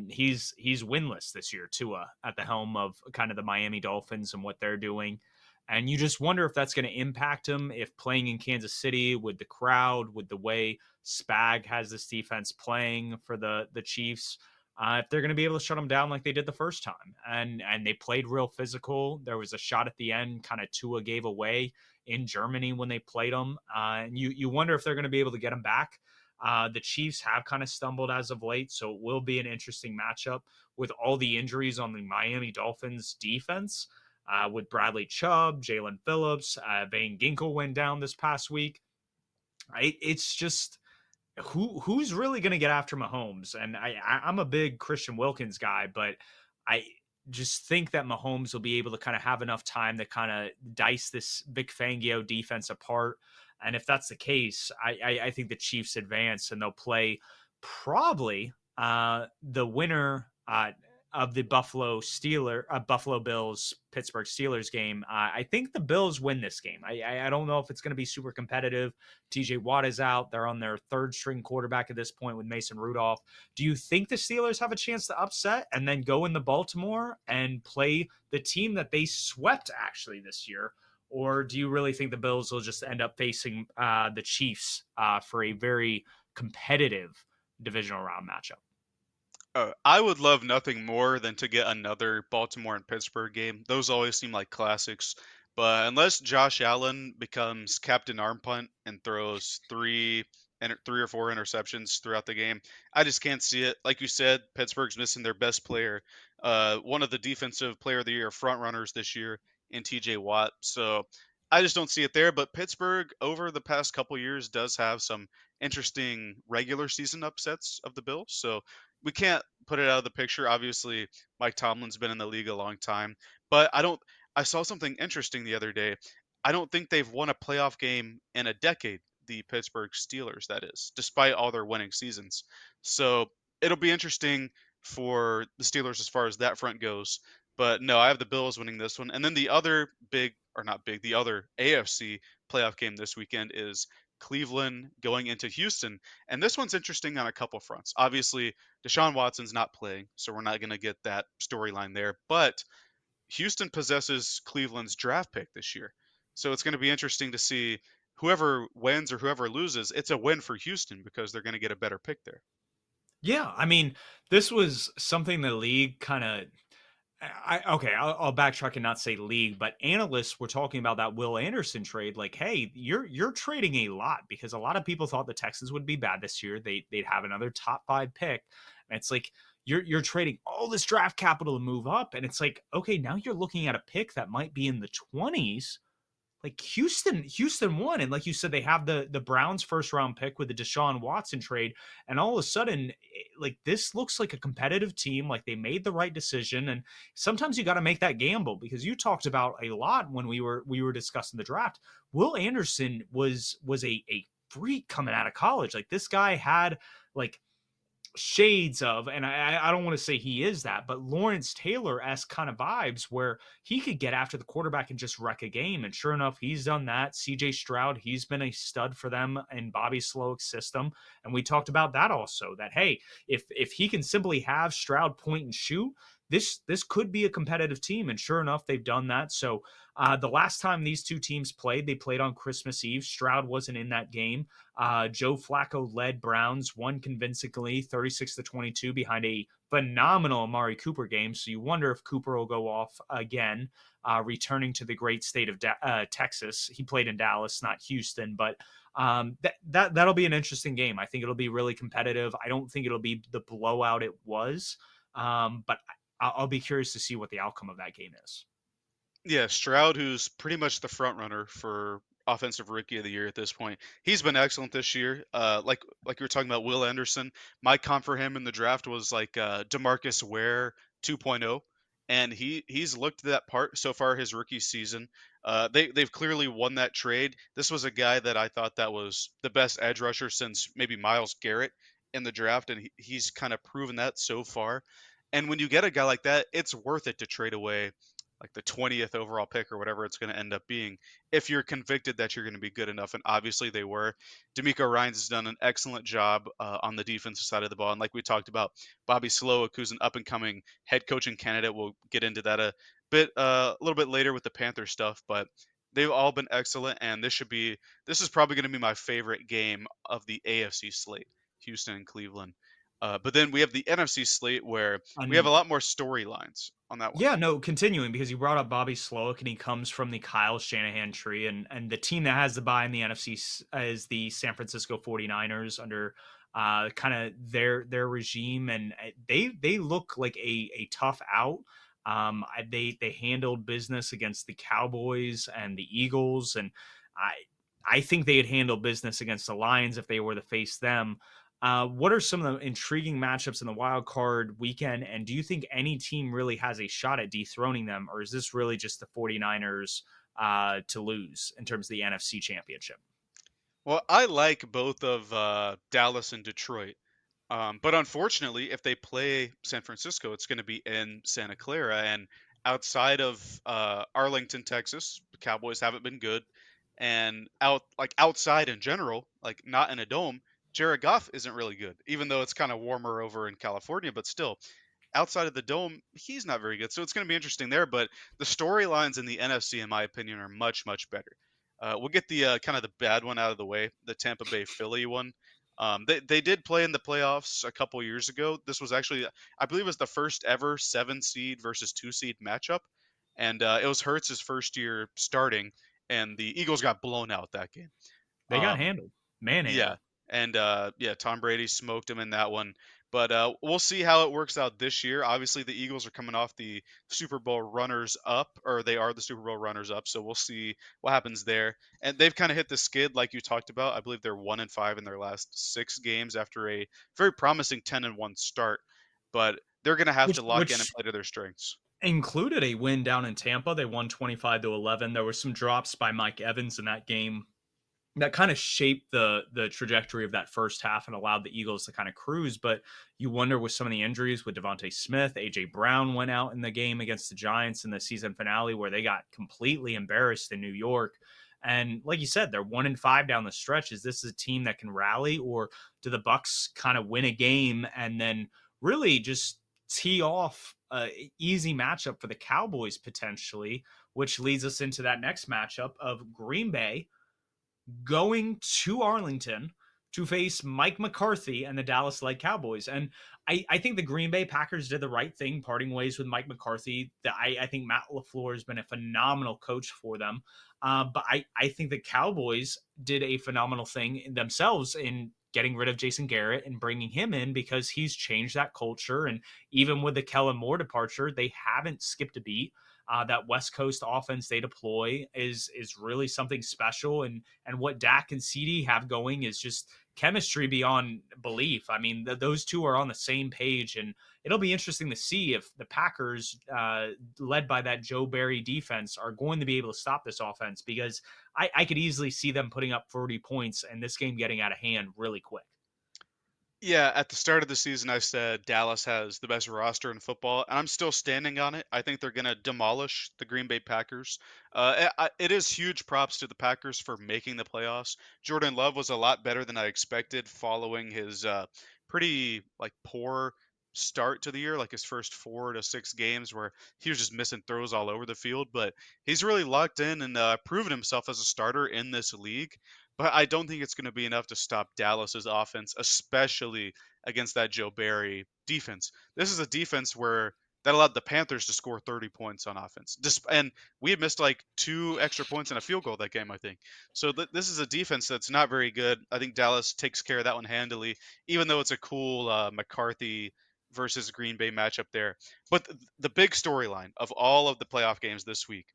he's winless this year, Tua, at the helm of kind of the Miami Dolphins and what they're doing. And you just wonder if that's going to impact him, if playing in Kansas City with the crowd, with the way Spag has this defense playing for the Chiefs, if they're going to be able to shut them down like they did the first time. And they played real physical. There was a shot at the end, kind of Tua gave away in Germany when they played them. And you wonder if they're going to be able to get them back. The Chiefs have kind of stumbled as of late, so it will be an interesting matchup with all the injuries on the Miami Dolphins defense. With Bradley Chubb, Jalen Phillips, Van Ginkel went down this past week. It's just who's really going to get after Mahomes? And I'm a big Christian Wilkins guy, but I just think that Mahomes will be able to kind of have enough time to kind of dice this Vic Fangio defense apart. And if that's the case, I think the Chiefs advance and they'll play probably the winner of the Buffalo Bills Pittsburgh Steelers game. I think the Bills win this game. I don't know if it's going to be super competitive. TJ Watt is out. They're on their third string quarterback at this point with Mason Rudolph. Do you think the Steelers have a chance to upset and then go into Baltimore and play the team that they swept actually this year? Or do you really think the Bills will just end up facing the Chiefs for a very competitive divisional round matchup? I would love nothing more than to get another Baltimore and Pittsburgh game. Those always seem like classics. But unless Josh Allen becomes Captain Arm Punt and throws three or four interceptions throughout the game, I just can't see it. Like you said, Pittsburgh's missing their best player, one of the defensive player of the year front runners this year in TJ Watt. So I just don't see it there. But Pittsburgh, over the past couple years, does have some interesting regular season upsets of the Bills. So we can't put it out of the picture. Obviously, Mike Tomlin's been in the league a long time, but I don't. I saw something interesting the other day. I don't think they've won a playoff game in a decade, the Pittsburgh Steelers, that is, despite all their winning seasons. So it'll be interesting for the Steelers as far as that front goes. But no, I have the Bills winning this one. And then the other big, or not big, the other AFC playoff game this weekend is Cleveland going into Houston. And this one's interesting on a couple fronts. Obviously, Deshaun Watson's not playing, so we're not going to get that storyline there. But Houston possesses Cleveland's draft pick this year. So it's going to be interesting to see whoever wins or whoever loses, it's a win for Houston because they're going to get a better pick there. Yeah, I mean, this was something the league kind of. I'll backtrack and not say league, but analysts were talking about that Will Anderson trade. Like, hey, you're trading a lot because a lot of people thought the Texans would be bad this year. They'd have another top 5 pick, and it's like you're trading all this draft capital to move up, and it's like, okay, now you're looking at a pick that might be in the 20s. Like Houston won, and like you said, they have the Browns first round pick with the Deshaun Watson trade, and all of a sudden, like this looks like a competitive team. Like they made the right decision, and sometimes you got to make that gamble because you talked about a lot when we were discussing the draft. Will Anderson was a freak coming out of college. Like this guy had like shades of, and I don't want to say he is that, but Lawrence Taylor-esque kind of vibes where he could get after the quarterback and just wreck a game. And sure enough, he's done that. CJ Stroud, he's been a stud for them in Bobby Slowick's system. And we talked about that also, that hey, if he can simply have Stroud point and shoot, this could be a competitive team. And sure enough, they've done that. So the last time these two teams played, they played on Christmas Eve. Stroud wasn't in that game. Joe Flacco led Browns, won convincingly, 36-22, behind a phenomenal Amari Cooper game. So you wonder if Cooper will go off again, returning to the great state of Texas. He played in Dallas, not Houston, but that'll be an interesting game. I think it'll be really competitive. I don't think it'll be the blowout it was, but I'll be curious to see what the outcome of that game is. Yeah, Stroud, who's pretty much the front runner for offensive rookie of the year at this point, he's been excellent this year. Like you were talking about Will Anderson, my comp for him in the draft was like Demarcus Ware 2.0, and he's looked that part so far his rookie season. They've clearly won that trade. This was a guy that I thought that was the best edge rusher since maybe Miles Garrett in the draft, and he's kind of proven that so far. And when you get a guy like that, it's worth it to trade away like the 20th overall pick or whatever it's going to end up being if you're convicted that you're going to be good enough. And obviously they were. D'Amico Ryans has done an excellent job on the defensive side of the ball. And like we talked about, Bobby Slowick, who's an up and coming head coaching candidate. We'll get into that a little bit later with the Panther stuff, but they've all been excellent. And this is probably going to be my favorite game of the AFC slate, Houston and Cleveland. But then we have the NFC slate where we have a And lot more storylines on that one. yeah, no, continuing because you brought up Bobby Slowick and he comes from the Kyle Shanahan tree, and the team that has the bye in the NFC is the San Francisco 49ers under kind of their regime, and they look like a tough out. They handled business against the Cowboys and the Eagles, and I think they'd handle business against the Lions if they were to face them. What are some of the intriguing matchups in the wild card weekend? And do you think any team really has a shot at dethroning them, or is this really just the 49ers to lose in terms of the NFC championship? Well, I like both of Dallas and Detroit. But unfortunately, if they play San Francisco, it's going to be in Santa Clara. And outside of Arlington, Texas, the Cowboys haven't been good. And outside in general, like not in a dome, Jared Goff isn't really good, even though it's kind of warmer over in California. But still, outside of the dome, he's not very good. So it's going to be interesting there. But the storylines in the NFC, in my opinion, are much, much better. We'll get the kind of the bad one out of the way, the Tampa Bay Philly one. They did play in the playoffs a couple years ago. This was actually, I believe, it was the first ever 7 seed versus 2 seed matchup, and it was Hurts' first year starting, and the Eagles got blown out that game. They got Um, handled, yeah, manhandled. and yeah, Tom Brady smoked him in that one. But we'll see how it works out this year. Obviously, the Eagles are coming off the Super Bowl runners up, or they are the Super Bowl runners up. So we'll see what happens there. And they've kind of hit the skid, like you talked about. I believe they're 1-5 in their last 6 games after a very promising 10-1 start. But they're going to have Which to lock in and which play to their strengths. included a win down in Tampa. They won 25-11. There were some drops by Mike Evans in that game that kind of shaped the trajectory of that first half and allowed the Eagles to kind of cruise. But you wonder with some of the injuries with Devontae Smith, AJ Brown went out in the game against the Giants in the season finale where they got completely embarrassed in New York. And like you said, they're 1-5 down the stretch. Is this a team that can rally, or do the Bucs kind of win a game and then really just tee off a easy matchup for the Cowboys potentially, which leads us into that next matchup of Green Bay going to Arlington to face Mike McCarthy and the Dallas Lake Cowboys. And I think the Green Bay Packers did the right thing, parting ways with Mike McCarthy. I think Matt LaFleur has been a phenomenal coach for them. But I think the Cowboys did a phenomenal thing themselves in getting rid of Jason Garrett and bringing him in because he's changed that culture. And even with the Kellen Moore departure, they haven't skipped a beat. That West Coast offense they deploy is really something special, and what Dak and CD have going is just chemistry beyond belief. I mean, those two are on the same page, and it'll be interesting to see if the Packers, led by that Joe Barry defense, are going to be able to stop this offense because I could easily see them putting up 40 points and this game getting out of hand really quick. Yeah, at the start of the season, I said Dallas has the best roster in football, and I'm still standing on it. I think they're going to demolish the Green Bay Packers. It is huge props to the Packers for making the playoffs. Jordan Love was a lot better than I expected following his pretty like poor start to the year, like his first 4 to 6 games where he was just missing throws all over the field. But he's really locked in and proven himself as a starter in this league, but I don't think it's going to be enough to stop Dallas's offense, especially against that Joe Barry defense. This is a defense where that allowed the Panthers to score 30 points on offense. And we had missed like 2 extra points and a field goal that game, I think. So this is a defense that's not very good. I think Dallas takes care of that one handily, even though it's a cool McCarthy versus Green Bay matchup there. But the big storyline of all of the playoff games this week,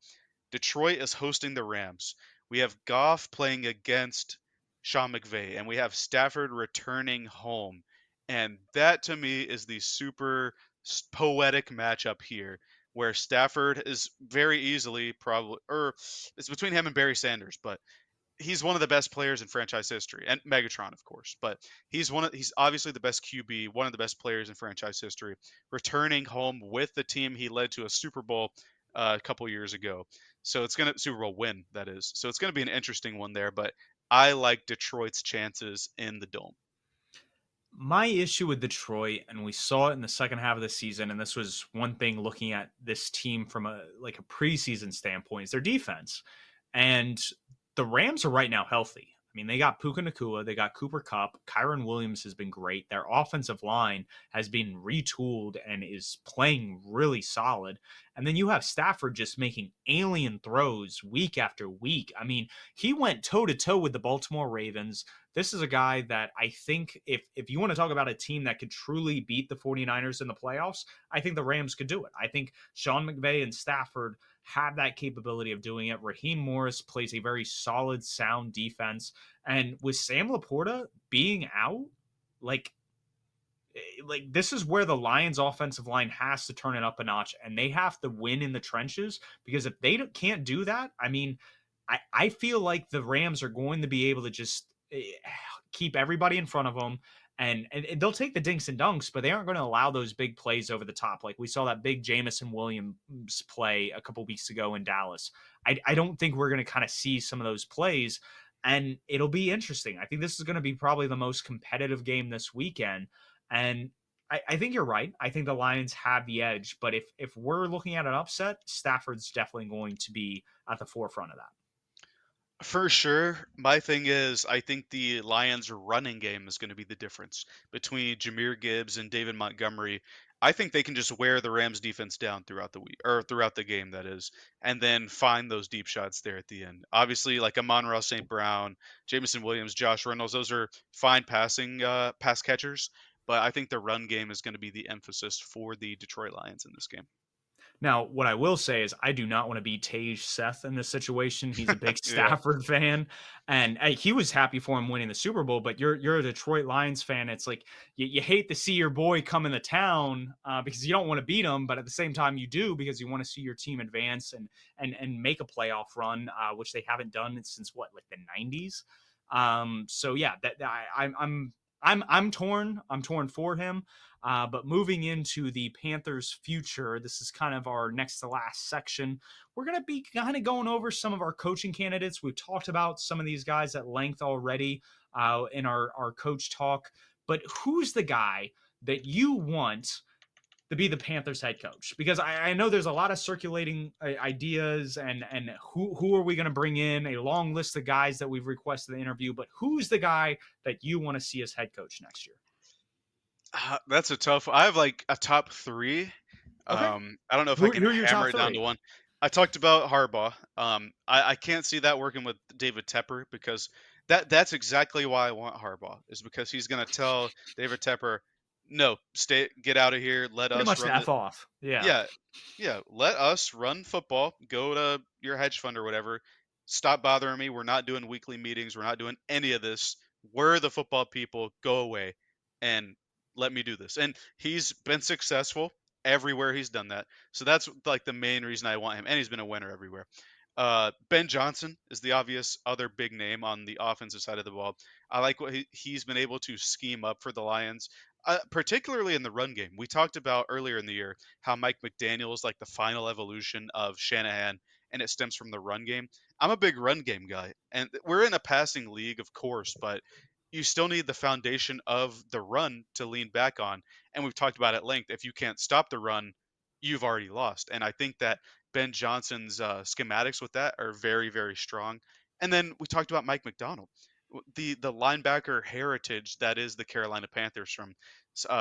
Detroit is hosting the Rams. We have Goff playing against Sean McVay, and we have Stafford returning home. And that to me is the super poetic matchup here, where Stafford is very easily probably, or it's between him and Barry Sanders, but he's one of the best players in franchise history, and Megatron, of course. But he's obviously the best QB, one of the best players in franchise history, returning home with the team he led to a Super Bowl a couple years ago. So it's gonna Super Bowl win, that is. So it's gonna be an interesting one there. But I like Detroit's chances in the dome. My issue with Detroit, and we saw it in the second half of the season, and this was one thing looking at this team from a preseason standpoint, is their defense. And the Rams are right now healthy. I mean, they got Puka Nakua, they got Cooper Cup, Kyron Williams has been great. Their offensive line has been retooled and is playing really solid. And then you have Stafford just making alien throws week after week. I mean, he went toe to toe with the Baltimore Ravens. This is a guy that I think if you want to talk about a team that could truly beat the 49ers in the playoffs, I think the Rams could do it. I think Sean McVay and Stafford have that capability of doing it. Raheem Morris plays a very solid, sound defense. And with Sam Laporta being out, like this is where the Lions offensive line has to turn it up a notch and they have to win in the trenches because if they can't do that, I mean, I feel like the Rams are going to be able to just keep everybody in front of them and they'll take the dinks and dunks, but they aren't going to allow those big plays over the top. Like we saw that big Jamison Williams play a couple weeks ago in Dallas. I don't think we're going to kind of see some of those plays, and it'll be interesting. I think this is going to be probably the most competitive game this weekend, and I think you're right. I think the Lions have the edge, but if we're looking at an upset, Stafford's definitely going to be at the forefront of that. For sure. My thing is, I think the Lions' running game is going to be the difference between Jameer Gibbs and David Montgomery. I think they can just wear the Rams defense down throughout the week or throughout the game, that is, and then find those deep shots there at the end. Obviously, like Amon-Ra St. Brown, Jameson Williams, Josh Reynolds, those are fine pass catchers, but I think the run game is going to be the emphasis for the Detroit Lions in this game. Now, what I will say is I do not want to be Tage Seth in this situation. He's a big Yeah. Stafford fan, and he was happy for him winning the Super Bowl. But you're a Detroit Lions fan. It's like you hate to see your boy come into town because you don't want to beat him, but at the same time you do because you want to see your team advance and make a playoff run, which they haven't done since what, like the '90s. So yeah, I'm torn. I'm torn for him. But moving into the Panthers' future, this is kind of our next to last section. We're going to be kind of going over some of our coaching candidates. We've talked about some of these guys at length already in our coach talk. But who's the guy that you want to be the Panthers head coach? Because I know there's a lot of circulating ideas and who are we going to bring in? A long list of guys that we've requested the interview, but who's the guy that you want to see as head coach next year? That's a tough. I have like a top three. Okay. I don't know if I can Who are your hammer top it down to three? one. I talked about Harbaugh. I can't see that working with David Tepper because that's exactly why I want Harbaugh is because he's gonna tell David Tepper, no, get out of here, let Pretty us much to run the F off. Yeah. yeah, yeah. Let us run football. Go to your hedge fund or whatever. Stop bothering me. We're not doing weekly meetings. We're not doing any of this. We're the football people. Go away and let me do this. And he's been successful everywhere he's done that. So that's like the main reason I want him. And he's been a winner everywhere. Ben Johnson is the obvious other big name on the offensive side of the ball. I like what he's been able to scheme up for the Lions, particularly in the run game. We talked about earlier in the year how Mike McDaniel is like the final evolution of Shanahan, and it stems from the run game. I'm a big run game guy, and we're in a passing league, of course, but you still need the foundation of the run to lean back on. And we've talked about at length. If you can't stop the run, you've already lost. And I think that Ben Johnson's schematics with that are very, very strong. And then we talked about Mike McDonald, the linebacker heritage that is the Carolina Panthers from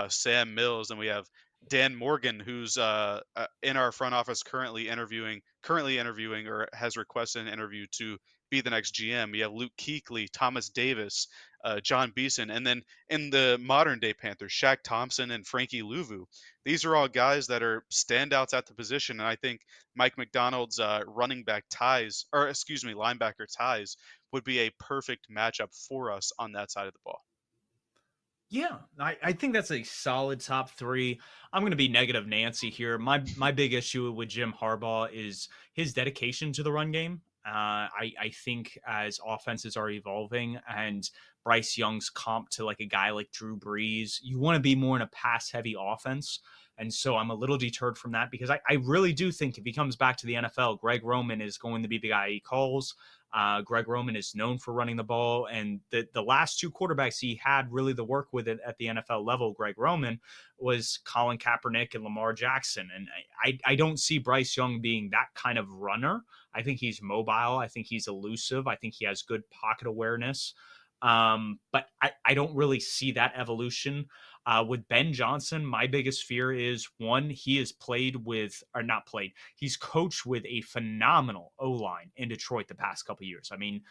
Sam Mills, and we have Dan Morgan, who's in our front office currently interviewing or has requested an interview to be the next GM. You have Luke Kuechly, Thomas Davis, John Beeson, and then in the modern day Panthers, Shaq Thompson and Frankie Louvu. These are all guys that are standouts at the position, and I think Mike McDonald's running back ties, or excuse me, linebacker ties, would be a perfect matchup for us on that side of the ball. Yeah, I think that's a solid top three. I'm going to be negative Nancy here. My big issue with Jim Harbaugh is his dedication to the run game. I think as offenses are evolving and Bryce Young's comp to like a guy like Drew Brees, you want to be more in a pass heavy offense. And so I'm a little deterred from that because I really do think if he comes back to the NFL, Greg Roman is going to be the guy he calls. Greg Roman is known for running the ball, and the last two quarterbacks he had really the work with it at the NFL level. Greg Roman was Colin Kaepernick and Lamar Jackson, and I don't see Bryce Young being that kind of runner. I think he's mobile. I think he's elusive. I think he has good pocket awareness. But I don't really see that evolution. With Ben Johnson, my biggest fear is one, he has played with, or not played, he's coached with a phenomenal O line in Detroit the past couple years. I mean,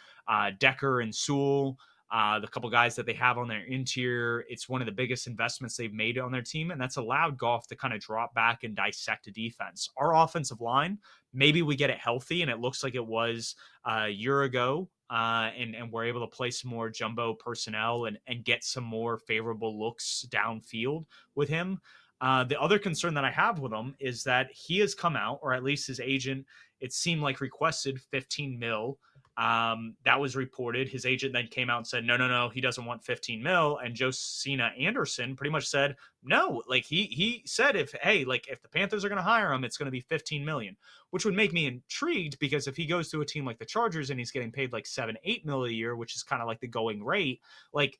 Decker and Sewell, the couple guys that they have on their interior, it's one of the biggest investments they've made on their team, and that's allowed Goff to kind of drop back and dissect a defense. Our offensive line, maybe we get it healthy, and it looks like it was a year ago, and we're able to play some more jumbo personnel and get some more favorable looks downfield with him. The other concern that I have with him is that he has come out, or at least his agent, it seemed like requested 15 mil. That was reported. His agent then came out and said, no, he doesn't want 15 mil. And Josina Anderson pretty much said, no, like he said, if the Panthers are going to hire him, it's going to be 15 million, which would make me intrigued because if he goes to a team like the Chargers and he's getting paid like 7-8 mil a year, which is kind of like the going rate, like,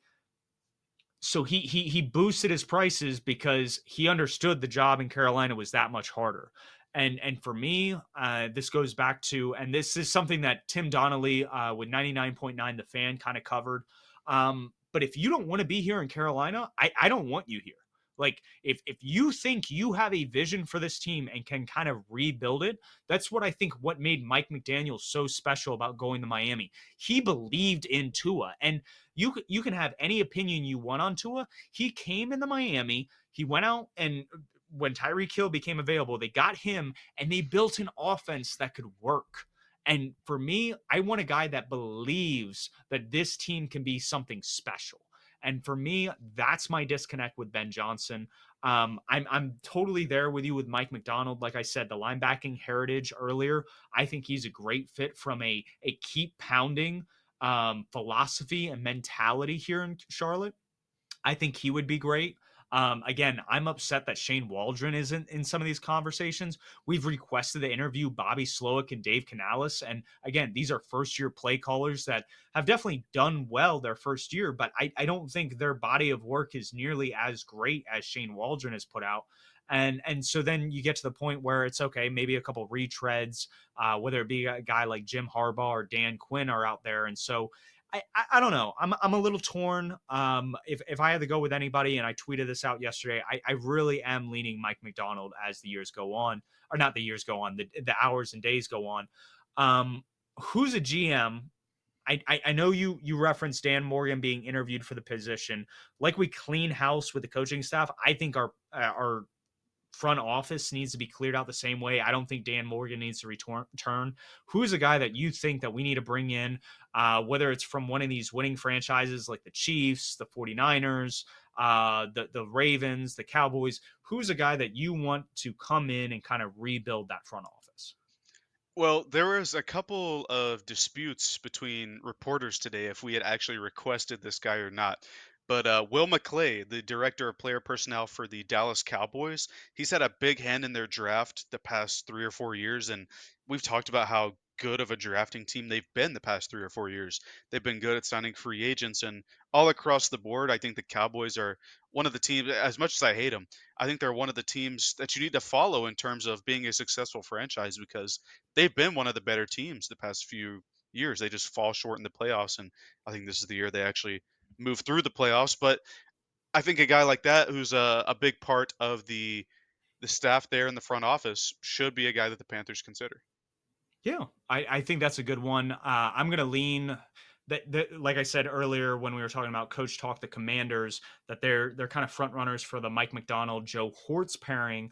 so he boosted his prices because he understood the job in Carolina was that much harder. And for me, this goes back to, and this is something that Tim Donnelly with 99.9 The Fan kind of covered. But if you don't want to be here in Carolina, I don't want you here. Like if you think you have a vision for this team and can kind of rebuild it, that's what I think what made Mike McDaniel so special about going to Miami. He believed in Tua, and you can have any opinion you want on Tua. He came into Miami. He went out and when Tyreek Hill became available, they got him and they built an offense that could work. And for me, I want a guy that believes that this team can be something special. And for me, that's my disconnect with Ben Johnson. I'm totally there with you with Mike McDonald. Like I said, the linebacking heritage earlier, I think he's a great fit from a keep pounding philosophy and mentality here in Charlotte. I think he would be great. Again, I'm upset that Shane Waldron isn't in some of these conversations. We've requested to interview Bobby Slowick and Dave Canales. And again, these are first year play callers that have definitely done well their first year, but I don't think their body of work is nearly as great as Shane Waldron has put out. And so then you get to the point where it's okay, maybe a couple retreads, whether it be a guy like Jim Harbaugh or Dan Quinn are out there. And so I don't know. I'm a little torn. If I had to go with anybody, and I tweeted this out yesterday, I really am leaning Mike McDonald as the years go on, or not the years go on, the hours and days go on. Who's a GM? I know you referenced Dan Morgan being interviewed for the position. Like we clean house with the coaching staff, I think our front office needs to be cleared out the same way. I don't think Dan Morgan needs to return. Who's a guy that you think that we need to bring in, whether it's from one of these winning franchises like the Chiefs, the 49ers, the Ravens, the Cowboys? Who's a guy that you want to come in and kind of rebuild that front office? Well, there was a couple of disputes between reporters today if we had actually requested this guy or not. But Will McClay, the director of player personnel for the Dallas Cowboys, he's had a big hand in their draft the past 3 or 4 years, and we've talked about how good of a drafting team they've been the past 3 or 4 years. They've been good at signing free agents, and all across the board, I think the Cowboys are one of the teams. As much as I hate them, I think they're one of the teams that you need to follow in terms of being a successful franchise because they've been one of the better teams the past few years. They just fall short in the playoffs, and I think this is the year they actually move through the playoffs. But I think a guy like that, who's a big part of the staff there in the front office, should be a guy that the Panthers consider. Yeah, I think that's a good one. I'm going to lean that, like I said earlier when we were talking about Coach Talk, the Commanders, that they're kind of front runners for the Mike McDonald Joe Hortz pairing.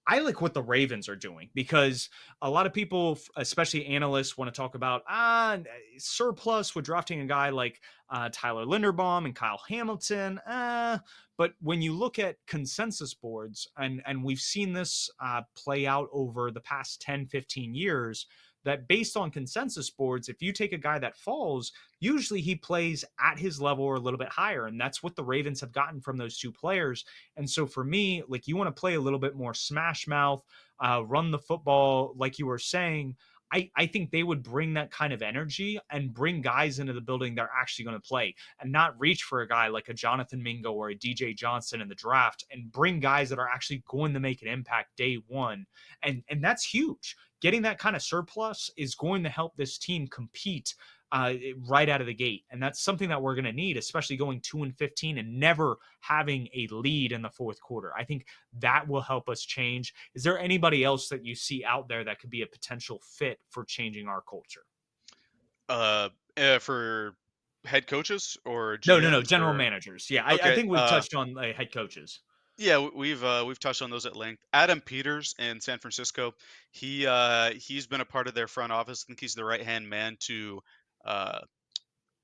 I like what the Ravens are doing because a lot of people, especially analysts, want to talk about surplus with drafting a guy like Tyler Linderbaum and Kyle Hamilton. But when you look at consensus boards, and we've seen this play out over the past 10, 15 years, that based on consensus boards, if you take a guy that falls, usually he plays at his level or a little bit higher. And that's what the Ravens have gotten from those two players. And so for me, like you want to play a little bit more smash mouth, run the football, like you were saying. I think they would bring that kind of energy and bring guys into the building that are actually going to play and not reach for a guy like a Jonathan Mingo or a DJ Johnson in the draft and bring guys that are actually going to make an impact day one. And that's huge. Getting that kind of surplus is going to help this team compete right out of the gate. And that's something that we're going to need, especially going 2-15 and never having a lead in the fourth quarter. I think that will help us change. Is there anybody else that you see out there that could be a potential fit for changing our culture? Uh, for head coaches or No. GMs General or managers. Yeah, I okay. think we've touched on head coaches. Yeah, we've touched on those at length. Adam Peters in San Francisco, he's been a part of their front office. I think he's the right hand man to uh,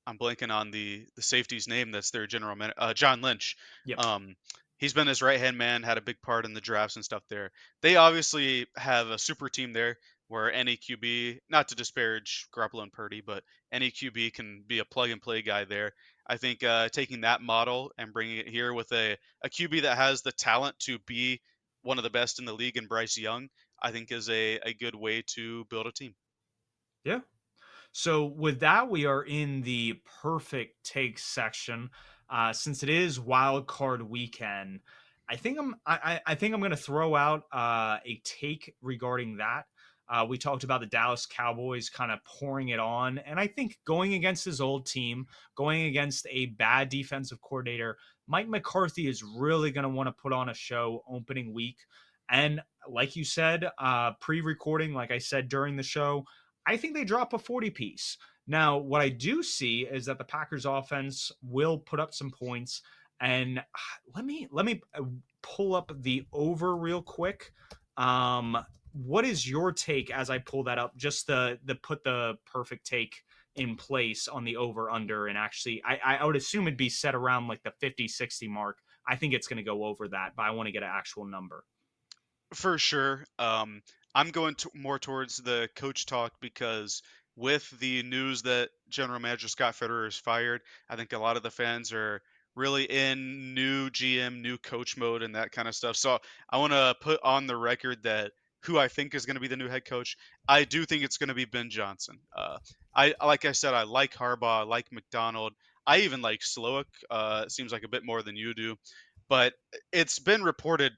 I'm blanking on the safety's name. That's their general man, John Lynch. Yep. Um, he's been his right hand man, had a big part in the drafts and stuff there. They obviously have a super team there where any QB, not to disparage Garoppolo and Purdy, but any QB can be a plug and play guy there. I think taking that model and bringing it here with a QB that has the talent to be one of the best in the league and Bryce Young, I think is a good way to build a team. Yeah. So with that, we are in the perfect take section. Since it is wild card weekend, I think I'm going to throw out a take regarding that. We talked about the Dallas Cowboys kind of pouring it on, and I think going against his old team, going against a bad defensive coordinator, Mike McCarthy is really going to want to put on a show opening week. And like you said, pre-recording, like I said during the show, I think they drop a 40 piece. Now, what I do see is that the Packers offense will put up some points. And let me pull up the over real quick. What is your take as I pull that up? Just the put the perfect take in place on the over under, and actually I would assume it'd be set around like the 50-60 mark. I think it's going to go over that, but I want to get an actual number. For sure. I'm going more towards the coach talk because with the news that General Manager Scott Fitterer is fired, I think a lot of the fans are really in new GM, new coach mode and that kind of stuff. So I want to put on the record that who I think is going to be the new head coach. I do think it's going to be Ben Johnson. I like I said, I like Harbaugh, I like McDonald. I even like Slowick. It seems like a bit more than you do, but it's been reported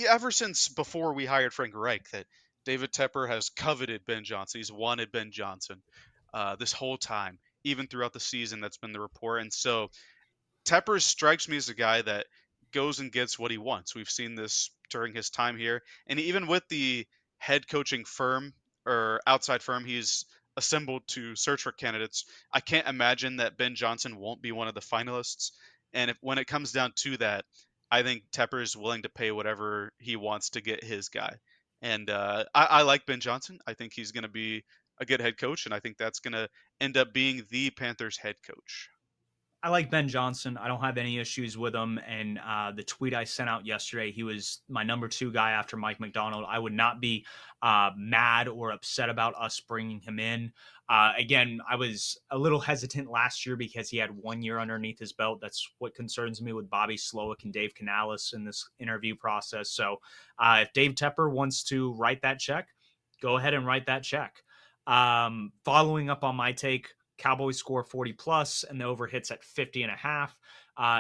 ever since before we hired Frank Reich that David Tepper has coveted Ben Johnson. He's wanted Ben Johnson this whole time, even throughout the season. That's been the report. And so Tepper strikes me as a guy that goes and gets what he wants. We've seen this during his time here, and even with the head coaching firm or outside firm he's assembled to search for candidates, I can't imagine that Ben Johnson won't be one of the finalists. And if when it comes down to that, I think Tepper is willing to pay whatever he wants to get his guy. And I like Ben Johnson. I think he's going to be a good head coach, and I think that's going to end up being the Panthers head coach. I like Ben Johnson. I don't have any issues with him. And the tweet I sent out yesterday, he was my number 2 guy after Mike McDonald. I would not be mad or upset about us bringing him in. Again, I was a little hesitant last year because he had 1 year underneath his belt. That's what concerns me with Bobby Slowick and Dave Canales in this interview process. So if Dave Tepper wants to write that check, go ahead and write that check. Following up on my take, Cowboys score 40 plus and the over hits at 50 and a half.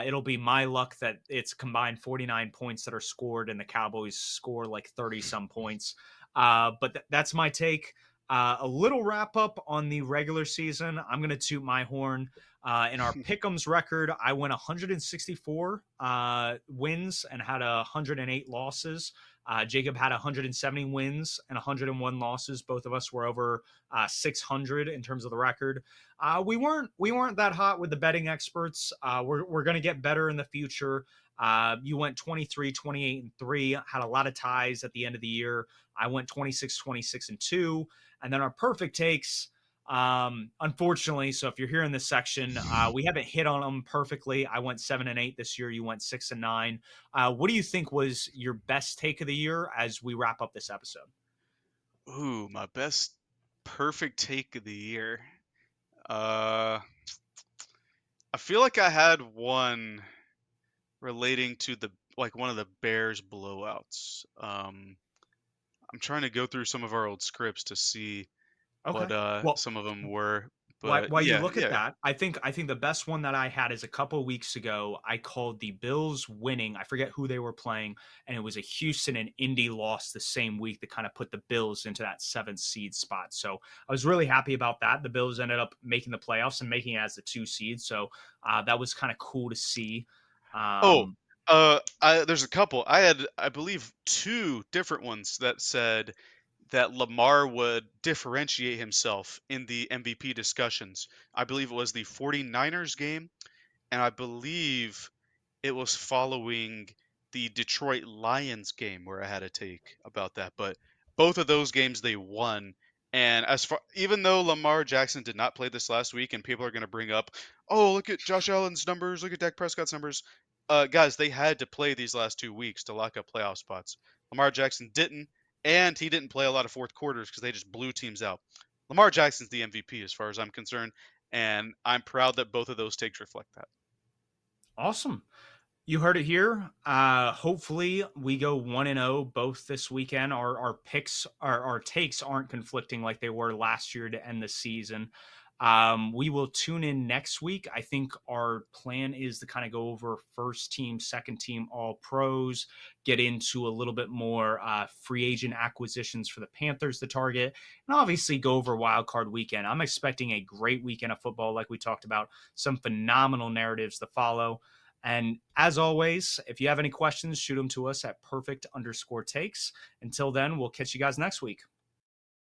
It'll be my luck that it's combined 49 points that are scored and the Cowboys score like 30 some points. But that's my take. A little wrap up on the regular season. I'm going to toot my horn. In our Pick'ems record, I went 164 wins and had 108 losses. Jacob had 170 wins and 101 losses. Both of us were over 600 in terms of the record. We weren't that hot with the betting experts. We're going to get better in the future. You went 23, 28, and 3, had a lot of ties at the end of the year. I went 26, 26, and 2. And then our perfect takes, unfortunately, so if you're here in this section, we haven't hit on them perfectly. I went 7 and 8 this year. You went 6 and 9. What do you think was your best take of the year as we wrap up this episode? Ooh, my best perfect take of the year. Uh, I feel like I had one relating to the like one of the Bears blowouts. I'm trying to go through some of our old scripts to see Okay. what Well, some of them were, but while you yeah, look at yeah. that, I think the best one that I had is a couple of weeks ago. I called the Bills winning. I forget who they were playing, and it was a Houston and Indy loss the same week that kind of put the Bills into that 7th seed spot. So I was really happy about that. The Bills ended up making the playoffs and making it as the 2 seed. So that was kind of cool to see. Oh, Um, there's a couple. I had, I believe, two different ones that said that Lamar would differentiate himself in the MVP discussions. I believe it was the 49ers game, and I believe it was following the Detroit Lions game where I had a take about that. But both of those games they won. And as far even though Lamar Jackson did not play this last week, and people are going to bring up, oh, look at Josh Allen's numbers, look at Dak Prescott's numbers. Guys, they had to play these last 2 weeks to lock up playoff spots. Lamar Jackson didn't, and he didn't play a lot of fourth quarters because they just blew teams out. Lamar Jackson's the MVP as far as I'm concerned, and I'm proud that both of those takes reflect that. awesome. You heard it here. Hopefully, we go 1-0 both this weekend. Our picks, our takes aren't conflicting like they were last year to end the season. We will tune in next week. I think our plan is to kind of go over first team, second team, all pros, get into a little bit more free agent acquisitions for the Panthers to target, and obviously go over wild card weekend. I'm expecting a great weekend of football, like we talked about, some phenomenal narratives to follow. And as always, if you have any questions, shoot them to us at perfect_takes. Until then, we'll catch you guys next week.